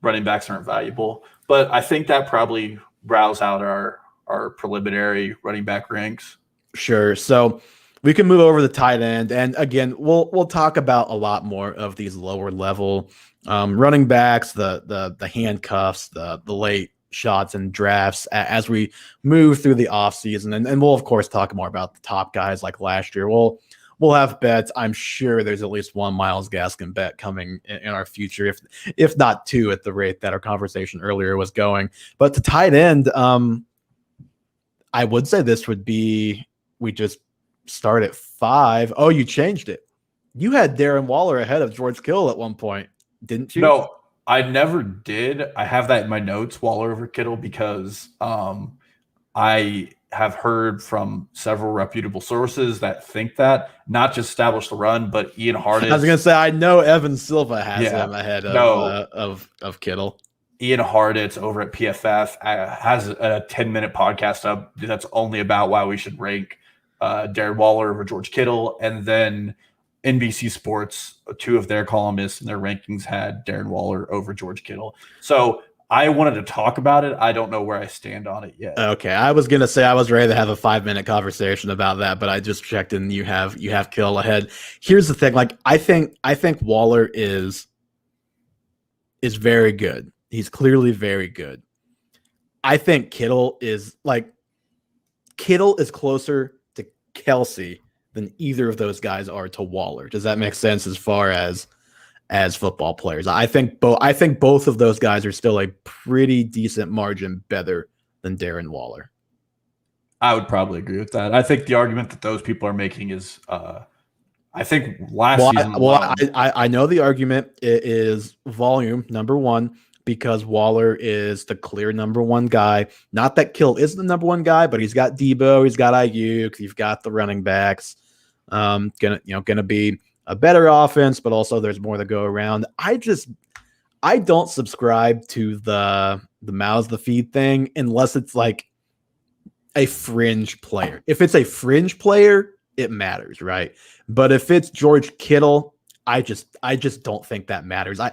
running backs aren't valuable. But I think that probably rouse out our preliminary running back ranks. Sure. So we can move over the tight end, and again, we'll talk about a lot more of these lower level running backs, the handcuffs, the late shots and drafts as we move through the offseason. And we'll of course talk more about the top guys like last year. We'll have bets. I'm sure there's at least one Myles Gaskin bet coming in our future, if not two, at the rate that our conversation earlier was going. But the tight end, I would say this would be, we just start at 5. Oh, you changed it. You had Darren Waller ahead of George Kittle at one point, didn't you? No, I never did. I have that in my notes, Waller over Kittle, because I have heard from several reputable sources that think that, not just establish the run, but Ian Hartitz. I was going to say, I know Evan Silva has him ahead of Kittle. Ian Hartitz over at PFF has a 10-minute podcast up that's only about why we should rank Darren Waller over George Kittle. And then NBC Sports, 2 of their columnists in their rankings had Darren Waller over George Kittle. So I wanted to talk about it. I don't know where I stand on it yet. Okay, I was gonna say I was ready to have a 5-minute conversation about that, but I just checked and you have Kittle ahead. Here's the thing: like I think Waller is very good. He's clearly very good. I think Kittle is closer to Kelsey than either of those guys are to Waller. Does that make sense as far as football players? I think both of those guys are still a pretty decent margin better than Darren Waller. I would probably agree with that. I think the argument that those people are making is, I think season. I know the argument is volume, number one, because Waller is the clear number one guy. Not that Kittle is the number one guy, but he's got Debo, he's got Ayuk, he's got the running backs. Gonna be a better offense, but also there's more to go around. I don't subscribe to the mouths the feed thing unless it's like a fringe player. If it's a fringe player, it matters, right? But if it's George Kittle, I just don't think that matters. I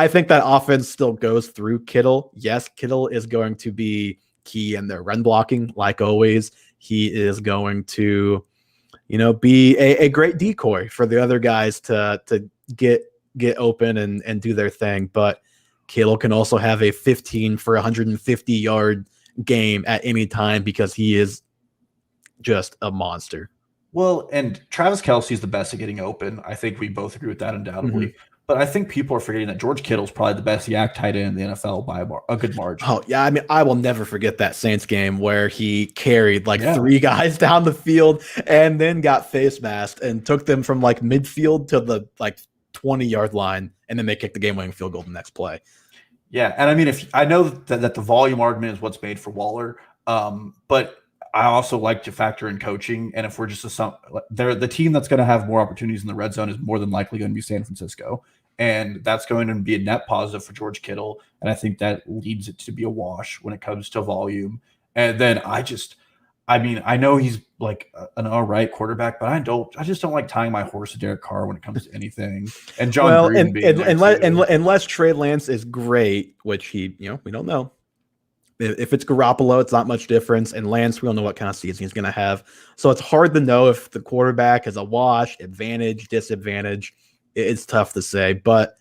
think that offense still goes through Kittle. Yes, Kittle is going to be key in their run blocking, like always. He is going to, be a great decoy for the other guys to get open and do their thing. But Kittle can also have a 15 for 150 yard game at any time because he is just a monster. Well, and Travis Kelce is the best at getting open. I think we both agree with that undoubtedly. Mm-hmm. But I think people are forgetting that George Kittle is probably the best yak tight end in the NFL by a good margin. Oh, yeah. I mean, I will never forget that Saints game where he carried 3 guys down the field and then got face masked and took them from midfield to the 20-yard line. And then they kicked the game-winning field goal the next play. Yeah. And I mean, if I know that the volume argument is what's made for Waller, but I also like to factor in coaching. And if we're just the team that's going to have more opportunities in the red zone is more than likely going to be San Francisco. And that's going to be a net positive for George Kittle. And I think that leads it to be a wash when it comes to volume. And then I know he's an all right quarterback, but I just don't like tying my horse to Derek Carr when it comes to anything. And John Gruden unless Trey Lance is great, which he, we don't know. If it's Garoppolo, it's not much difference. And Lance, we don't know what kind of season he's going to have. So it's hard to know if the quarterback is a wash, advantage, disadvantage. It's tough to say. But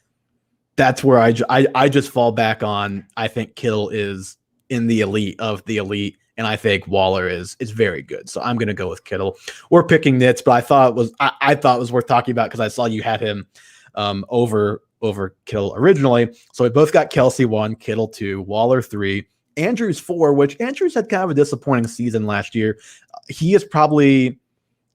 that's where I just fall back on. I think Kittle is in the elite of the elite. And I think Waller is very good. So I'm going to go with Kittle. We're picking nits, but I thought it was worth talking about because I saw you had him over Kittle originally. So we both got Kelce 1, Kittle 2, Waller 3. Andrews 4, which Andrews had kind of a disappointing season last year. He is probably,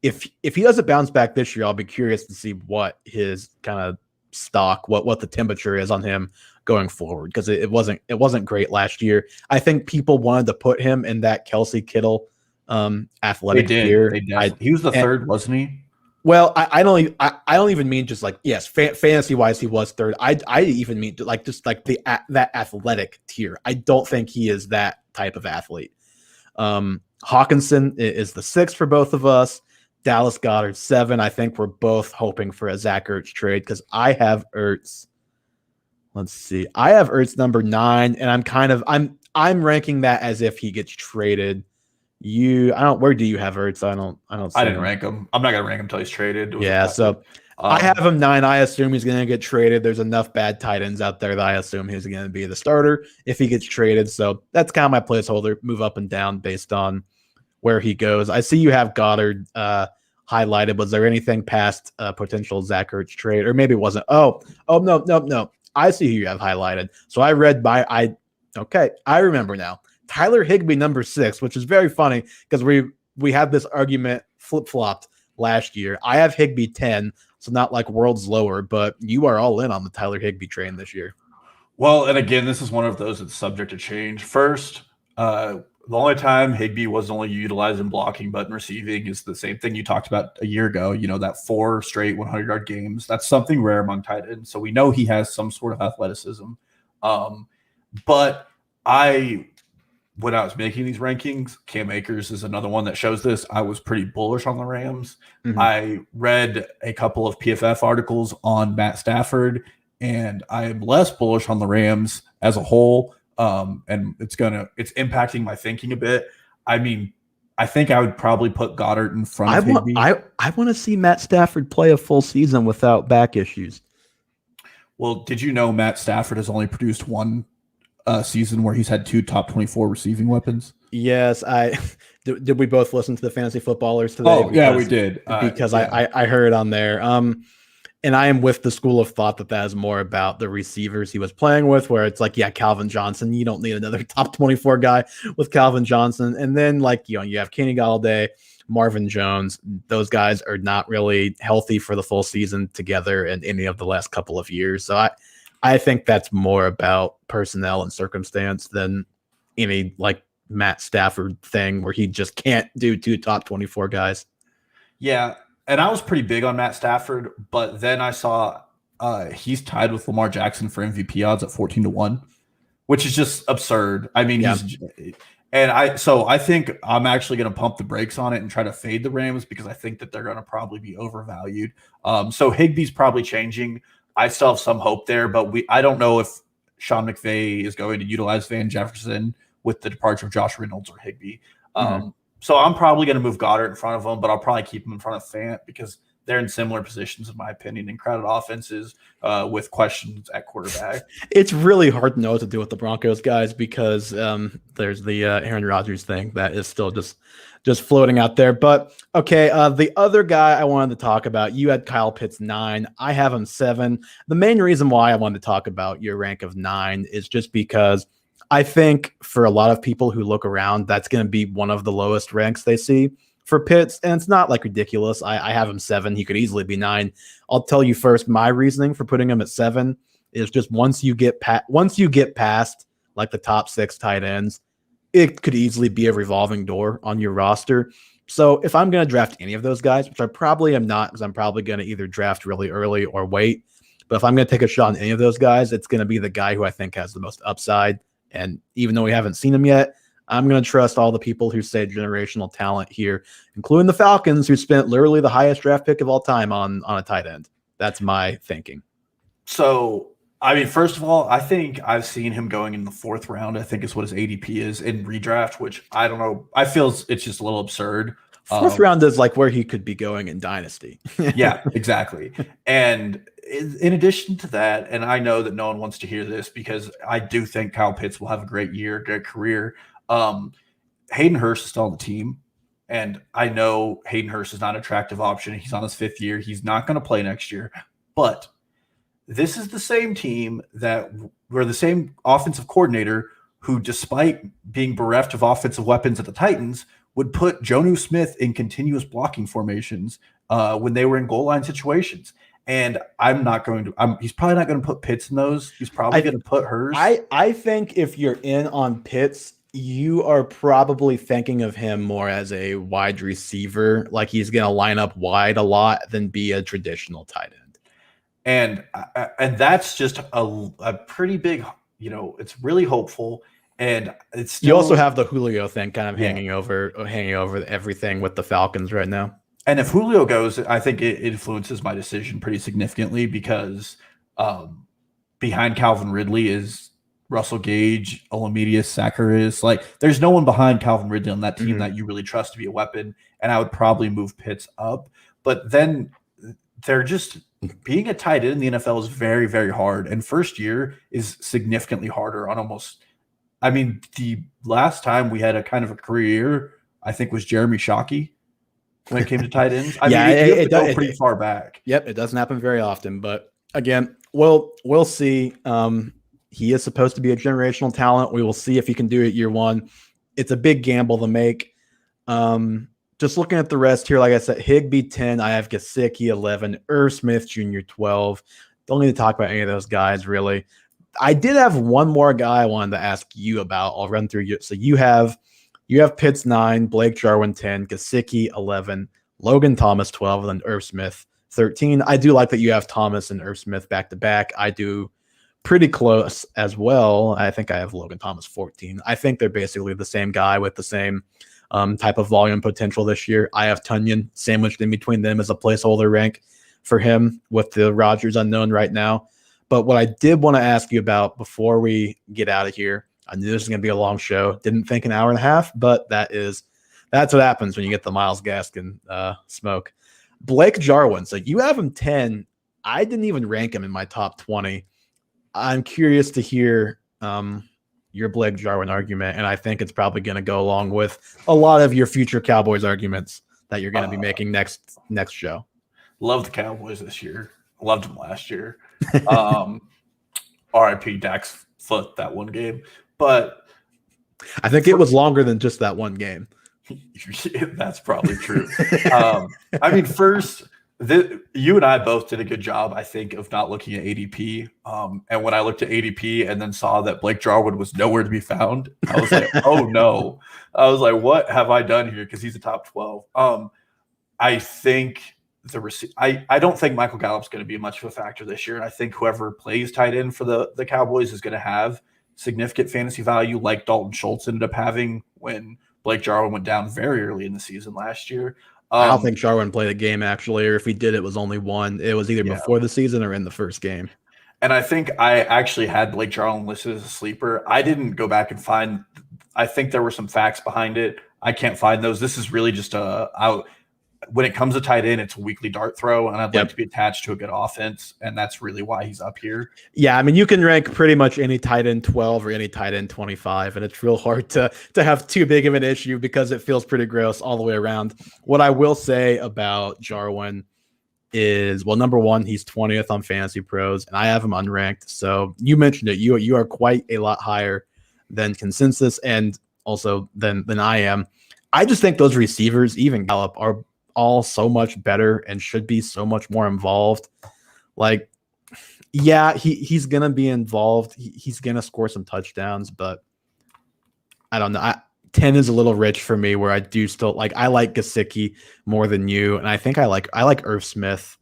if he doesn't bounce back this year, I'll be curious to see what his kind of stock, what the temperature is on him going forward, because it wasn't great last year. I think people wanted to put him in that Kelce Kittle athletic tier. He was the third, wasn't he? Well, I don't even mean just yes, fantasy wise he was third. I even mean that athletic tier. I don't think he is that type of athlete. Hawkinson is the 6th for both of us. Dallas Goedert 7. I think we're both hoping for a Zach Ertz trade because I have Ertz. Let's see. I have Ertz number 9, and I'm ranking that as if he gets traded. Where do you have Ertz? I don't see I didn't him. rank him. I'm not gonna rank him until he's traded. Yeah, so I have him 9. I assume he's going to get traded. There's enough bad tight ends out there that I assume he's going to be the starter if he gets traded. So that's kind of my placeholder. Move up and down based on where he goes. I see you have Goddard highlighted. Was there anything past potential Zach Ertz trade, or maybe it wasn't? Oh no. I see who you have highlighted. So I remember now. Tyler Higbee number 6, which is very funny because we had this argument flip-flopped last year. I have Higbee 10, so not like worlds lower, but you are all in on the Tyler Higbee train this year. Well, and again, this is one of those that's subject to change. First, the only time Higbee was only utilized in blocking but in receiving is the same thing you talked about a year ago. That 4 straight 100-yard games. That's something rare among tight ends. So we know he has some sort of athleticism. But when I was making these rankings, Cam Akers is another one that shows this. I was pretty bullish on the Rams. Mm-hmm. I read a couple of PFF articles on Matt Stafford, and I am less bullish on the Rams as a whole. And it's impacting my thinking a bit. I mean, I think I would probably put Goddard in front of Higbee. I want to see Matt Stafford play a full season without back issues. Well, did you know Matt Stafford has only produced one season where he's had 2 top 24 receiving weapons? Yes, did we both listen to the Fantasy Footballers today? Oh, yeah, we did. Because I heard on there. And I am with the school of thought that is more about the receivers he was playing with, where it's like, yeah, Calvin Johnson, you don't need another top 24 guy with Calvin Johnson. And then you have Kenny Galladay, Marvin Jones. Those guys are not really healthy for the full season together in any of the last couple of years. So I think that's more about personnel and circumstance than any Matt Stafford thing where he just can't do 2 top 24 guys. Yeah. And I was pretty big on Matt Stafford, but then I saw he's tied with Lamar Jackson for MVP odds at 14-1, which is just absurd. I mean, I think I'm actually going to pump the brakes on it and try to fade the Rams because I think that they're going to probably be overvalued. So Higbee's probably changing. I still have some hope there, but I don't know if Sean McVay is going to utilize Van Jefferson with the departure of Josh Reynolds or Higbee. So I'm probably going to move Goddard in front of him, but I'll probably keep him in front of Fant because they're in similar positions, in my opinion, in crowded offenses with questions at quarterback. It's really hard to know what to do with the Broncos guys because there's the Aaron Rodgers thing that is still just floating out there. But okay, the other guy I wanted to talk about, you had Kyle Pitts 9. I have him 7. The main reason why I wanted to talk about your rank of 9 is just because I think for a lot of people who look around, that's going to be one of the lowest ranks they see for Pitts. And it's not ridiculous. I have him 7. He could easily be 9. I'll tell you first, my reasoning for putting him at 7 is just once you get past the top 6 tight ends, it could easily be a revolving door on your roster. So if I'm going to draft any of those guys, which I probably am not, because I'm probably going to either draft really early or wait. But if I'm going to take a shot on any of those guys, it's going to be the guy who I think has the most upside. And even though we haven't seen him yet, I'm going to trust all the people who say generational talent here, including the Falcons, who spent literally the highest draft pick of all time on a tight end. That's my thinking. So, I mean, first of all, I think I've seen him going in the 4th round. I think is what his ADP is in redraft, which I don't know. I feel it's just a little absurd. 4th round is where he could be going in Dynasty. Yeah, exactly. And in addition to that, and I know that no one wants to hear this because I do think Kyle Pitts will have a great year, great career. Hayden Hurst is still on the team, and I know Hayden Hurst is not an attractive option. He's on his 5th year. He's not going to play next year, but this is the same team where the same offensive coordinator who, despite being bereft of offensive weapons at the Titans, would put Jonnu Smith in continuous blocking formations when they were in goal line situations. And he's probably not going to put Pitts in those. He's probably going to put Hurst. I think if you're in on Pitts, you are probably thinking of him more as a wide receiver, like he's going to line up wide a lot than be a traditional tight end. And that's just a pretty big, it's really hopeful. And it's still, you also have the Julio thing kind of hanging over everything with the Falcons right now. And if Julio goes, I think it influences my decision pretty significantly because behind Calvin Ridley is Russell Gage, Olamide Saccharis. Like, there's no one behind Calvin Ridley on that team that you really trust to be a weapon. And I would probably move Pitts up. But then they're just being a tight end in the NFL is very, very hard. And first year is significantly harder on almost. I mean, the last time we had a kind of a career, I think, was Jeremy Shockey when it came to tight ends. I mean, you have to go pretty far back. Yep, it doesn't happen very often. But again, we'll see. He is supposed to be a generational talent. We will see if he can do it year one. It's a big gamble to make. Just looking at the rest here, like I said, Higbee 10, I have Gesicki 11, Irv Smith Jr. 12. Don't need to talk about any of those guys, really. I did have one more guy I wanted to ask you about. I'll run through you. So you have Pitts 9, Blake Jarwin 10, Gesicki 11, Logan Thomas 12, and then Irv Smith 13. I do like that you have Thomas and Irv Smith back to back. I do pretty close as well. I think I have Logan Thomas 14. I think they're basically the same guy with the same type of volume potential this year. I have Tunyon sandwiched in between them as a placeholder rank for him with the Rodgers unknown right now. But what I did want to ask you about before we get out of here, I knew this was going to be a long show. Didn't think an hour and a half, but that's what happens when you get the Myles Gaskin smoke. Blake Jarwin, so you have him 10. I didn't even rank him in my top 20. I'm curious to hear your Blake Jarwin argument, and I think it's probably going to go along with a lot of your future Cowboys arguments that you're going to be making next show. Love the Cowboys this year. Loved them last year. RIP Dak's foot that one game. But I think it was longer than just that one game. That's probably true. I mean, first, you and I both did a good job, I think, of not looking at ADP. And when I looked at ADP and then saw that Blake Jarwin was nowhere to be found, I was like, oh no. I was like, what have I done here? Because he's a top 12. I think I don't think Michael Gallup's going to be much of a factor this year. I think whoever plays tight end for the Cowboys is going to have significant fantasy value, like Dalton Schultz ended up having when Blake Jarwin went down very early in the season last year. I don't think Jarwin played a game, actually, or if he did, it was only one. It was either before the season or in the first game. And I think I actually had Blake Jarwin listed as a sleeper. I didn't go back and find – I think there were some facts behind it. I can't find those. This is really just when it comes to tight end, it's a weekly dart throw, and I'd like to be attached to a good offense, and that's really why he's up here. Yeah, I mean, you can rank pretty much any tight end 12 or any tight end 25, and it's real hard to have too big of an issue because it feels pretty gross all the way around. What I will say about Jarwin is, well, number one, he's 20th on Fantasy Pros, and I have him unranked. So you mentioned it. You are quite a lot higher than consensus and also than I am. I just think those receivers, even Gallup, are all so much better and should be so much more involved. Like, yeah, he's gonna be involved. He's gonna score some touchdowns, but I don't know. 10 is a little rich for me, where I do still I like Gesicki more than you, and I think I like Irv Smith.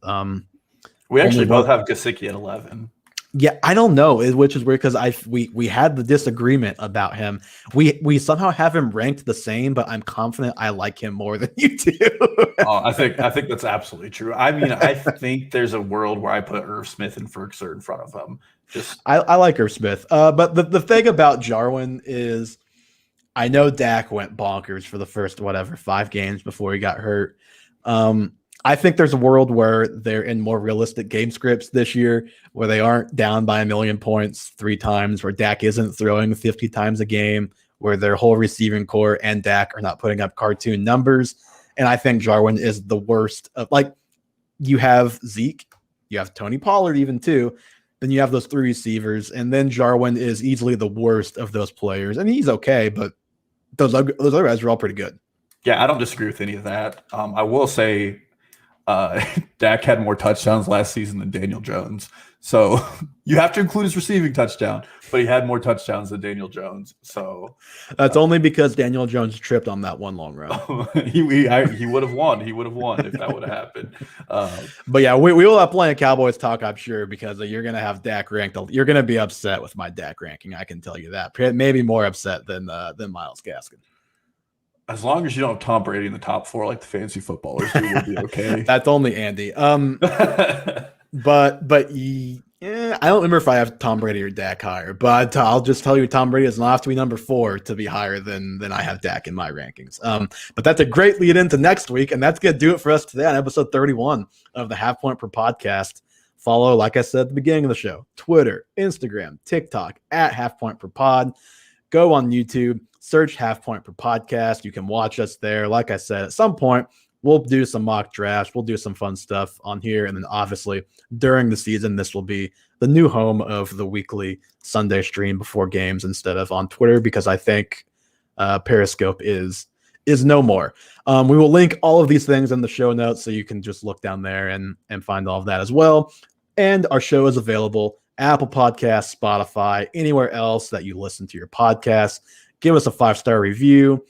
We actually both have Gesicki at 11. Yeah, I don't know, which is weird because we had the disagreement about him. We somehow have him ranked the same, but I'm confident I like him more than you do. I think that's absolutely true. I mean, I think there's a world where I put Irv Smith and Ferguson in front of him. I like Irv Smith, but the thing about Jarwin is, I know Dak went bonkers for the first 5 games before he got hurt. I think there's a world where they're in more realistic game scripts this year, where they aren't down by 1 million points 3 times, where Dak isn't throwing 50 times a game, where their whole receiving core and Dak are not putting up cartoon numbers. And I think Jarwin is the worst of, you have Zeke, you have Tony Pollard even too, then you have those 3 receivers, and then Jarwin is easily the worst of those players. And he's okay, but those other guys are all pretty good. Yeah, I don't disagree with any of that. I will say, Dak had more touchdowns last season than Daniel Jones. So you have to include his receiving touchdown, but he had more touchdowns than Daniel Jones. So that's only because Daniel Jones tripped on that one long run. He would have won. He would have won if that would have happened. But yeah, we will have plenty of Cowboys talk, I'm sure, because you're going to have Dak ranked. You're going to be upset with my Dak ranking. I can tell you that. Maybe more upset than Myles Gaskin. As long as you don't have Tom Brady in the top 4 like the fantasy footballers do, we'll be okay. That's only Andy. I don't remember if I have Tom Brady or Dak higher, but I'll just tell you Tom Brady does not have to be number 4 to be higher than I have Dak in my rankings. But that's a great lead into next week, and that's going to do it for us today on episode 31 of the Half Point Per Podcast. Follow, like I said at the beginning of the show, Twitter, Instagram, TikTok at Half Point Per Pod. Go on YouTube, search Half Point Per Podcast. You can watch us there. Like I said, at some point, we'll do some mock drafts. We'll do some fun stuff on here. And then obviously during the season, this will be the new home of the weekly Sunday stream before games instead of on Twitter, because I think Periscope is no more. We will link all of these things in the show notes, so you can just look down there and find all of that as well. And our show is available Apple Podcasts, Spotify, anywhere else that you listen to your podcast. Give us a 5-star review.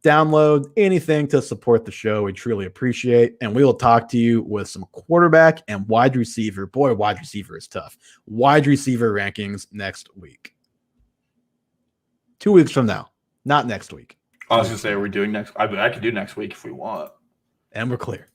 Download anything to support the show. We truly appreciate. And we will talk to you with some quarterback and wide receiver. Boy, wide receiver is tough. Wide receiver rankings next week. 2 weeks from now, not next week. I was going to say, are we doing next? I could do next week if we want. And we're clear.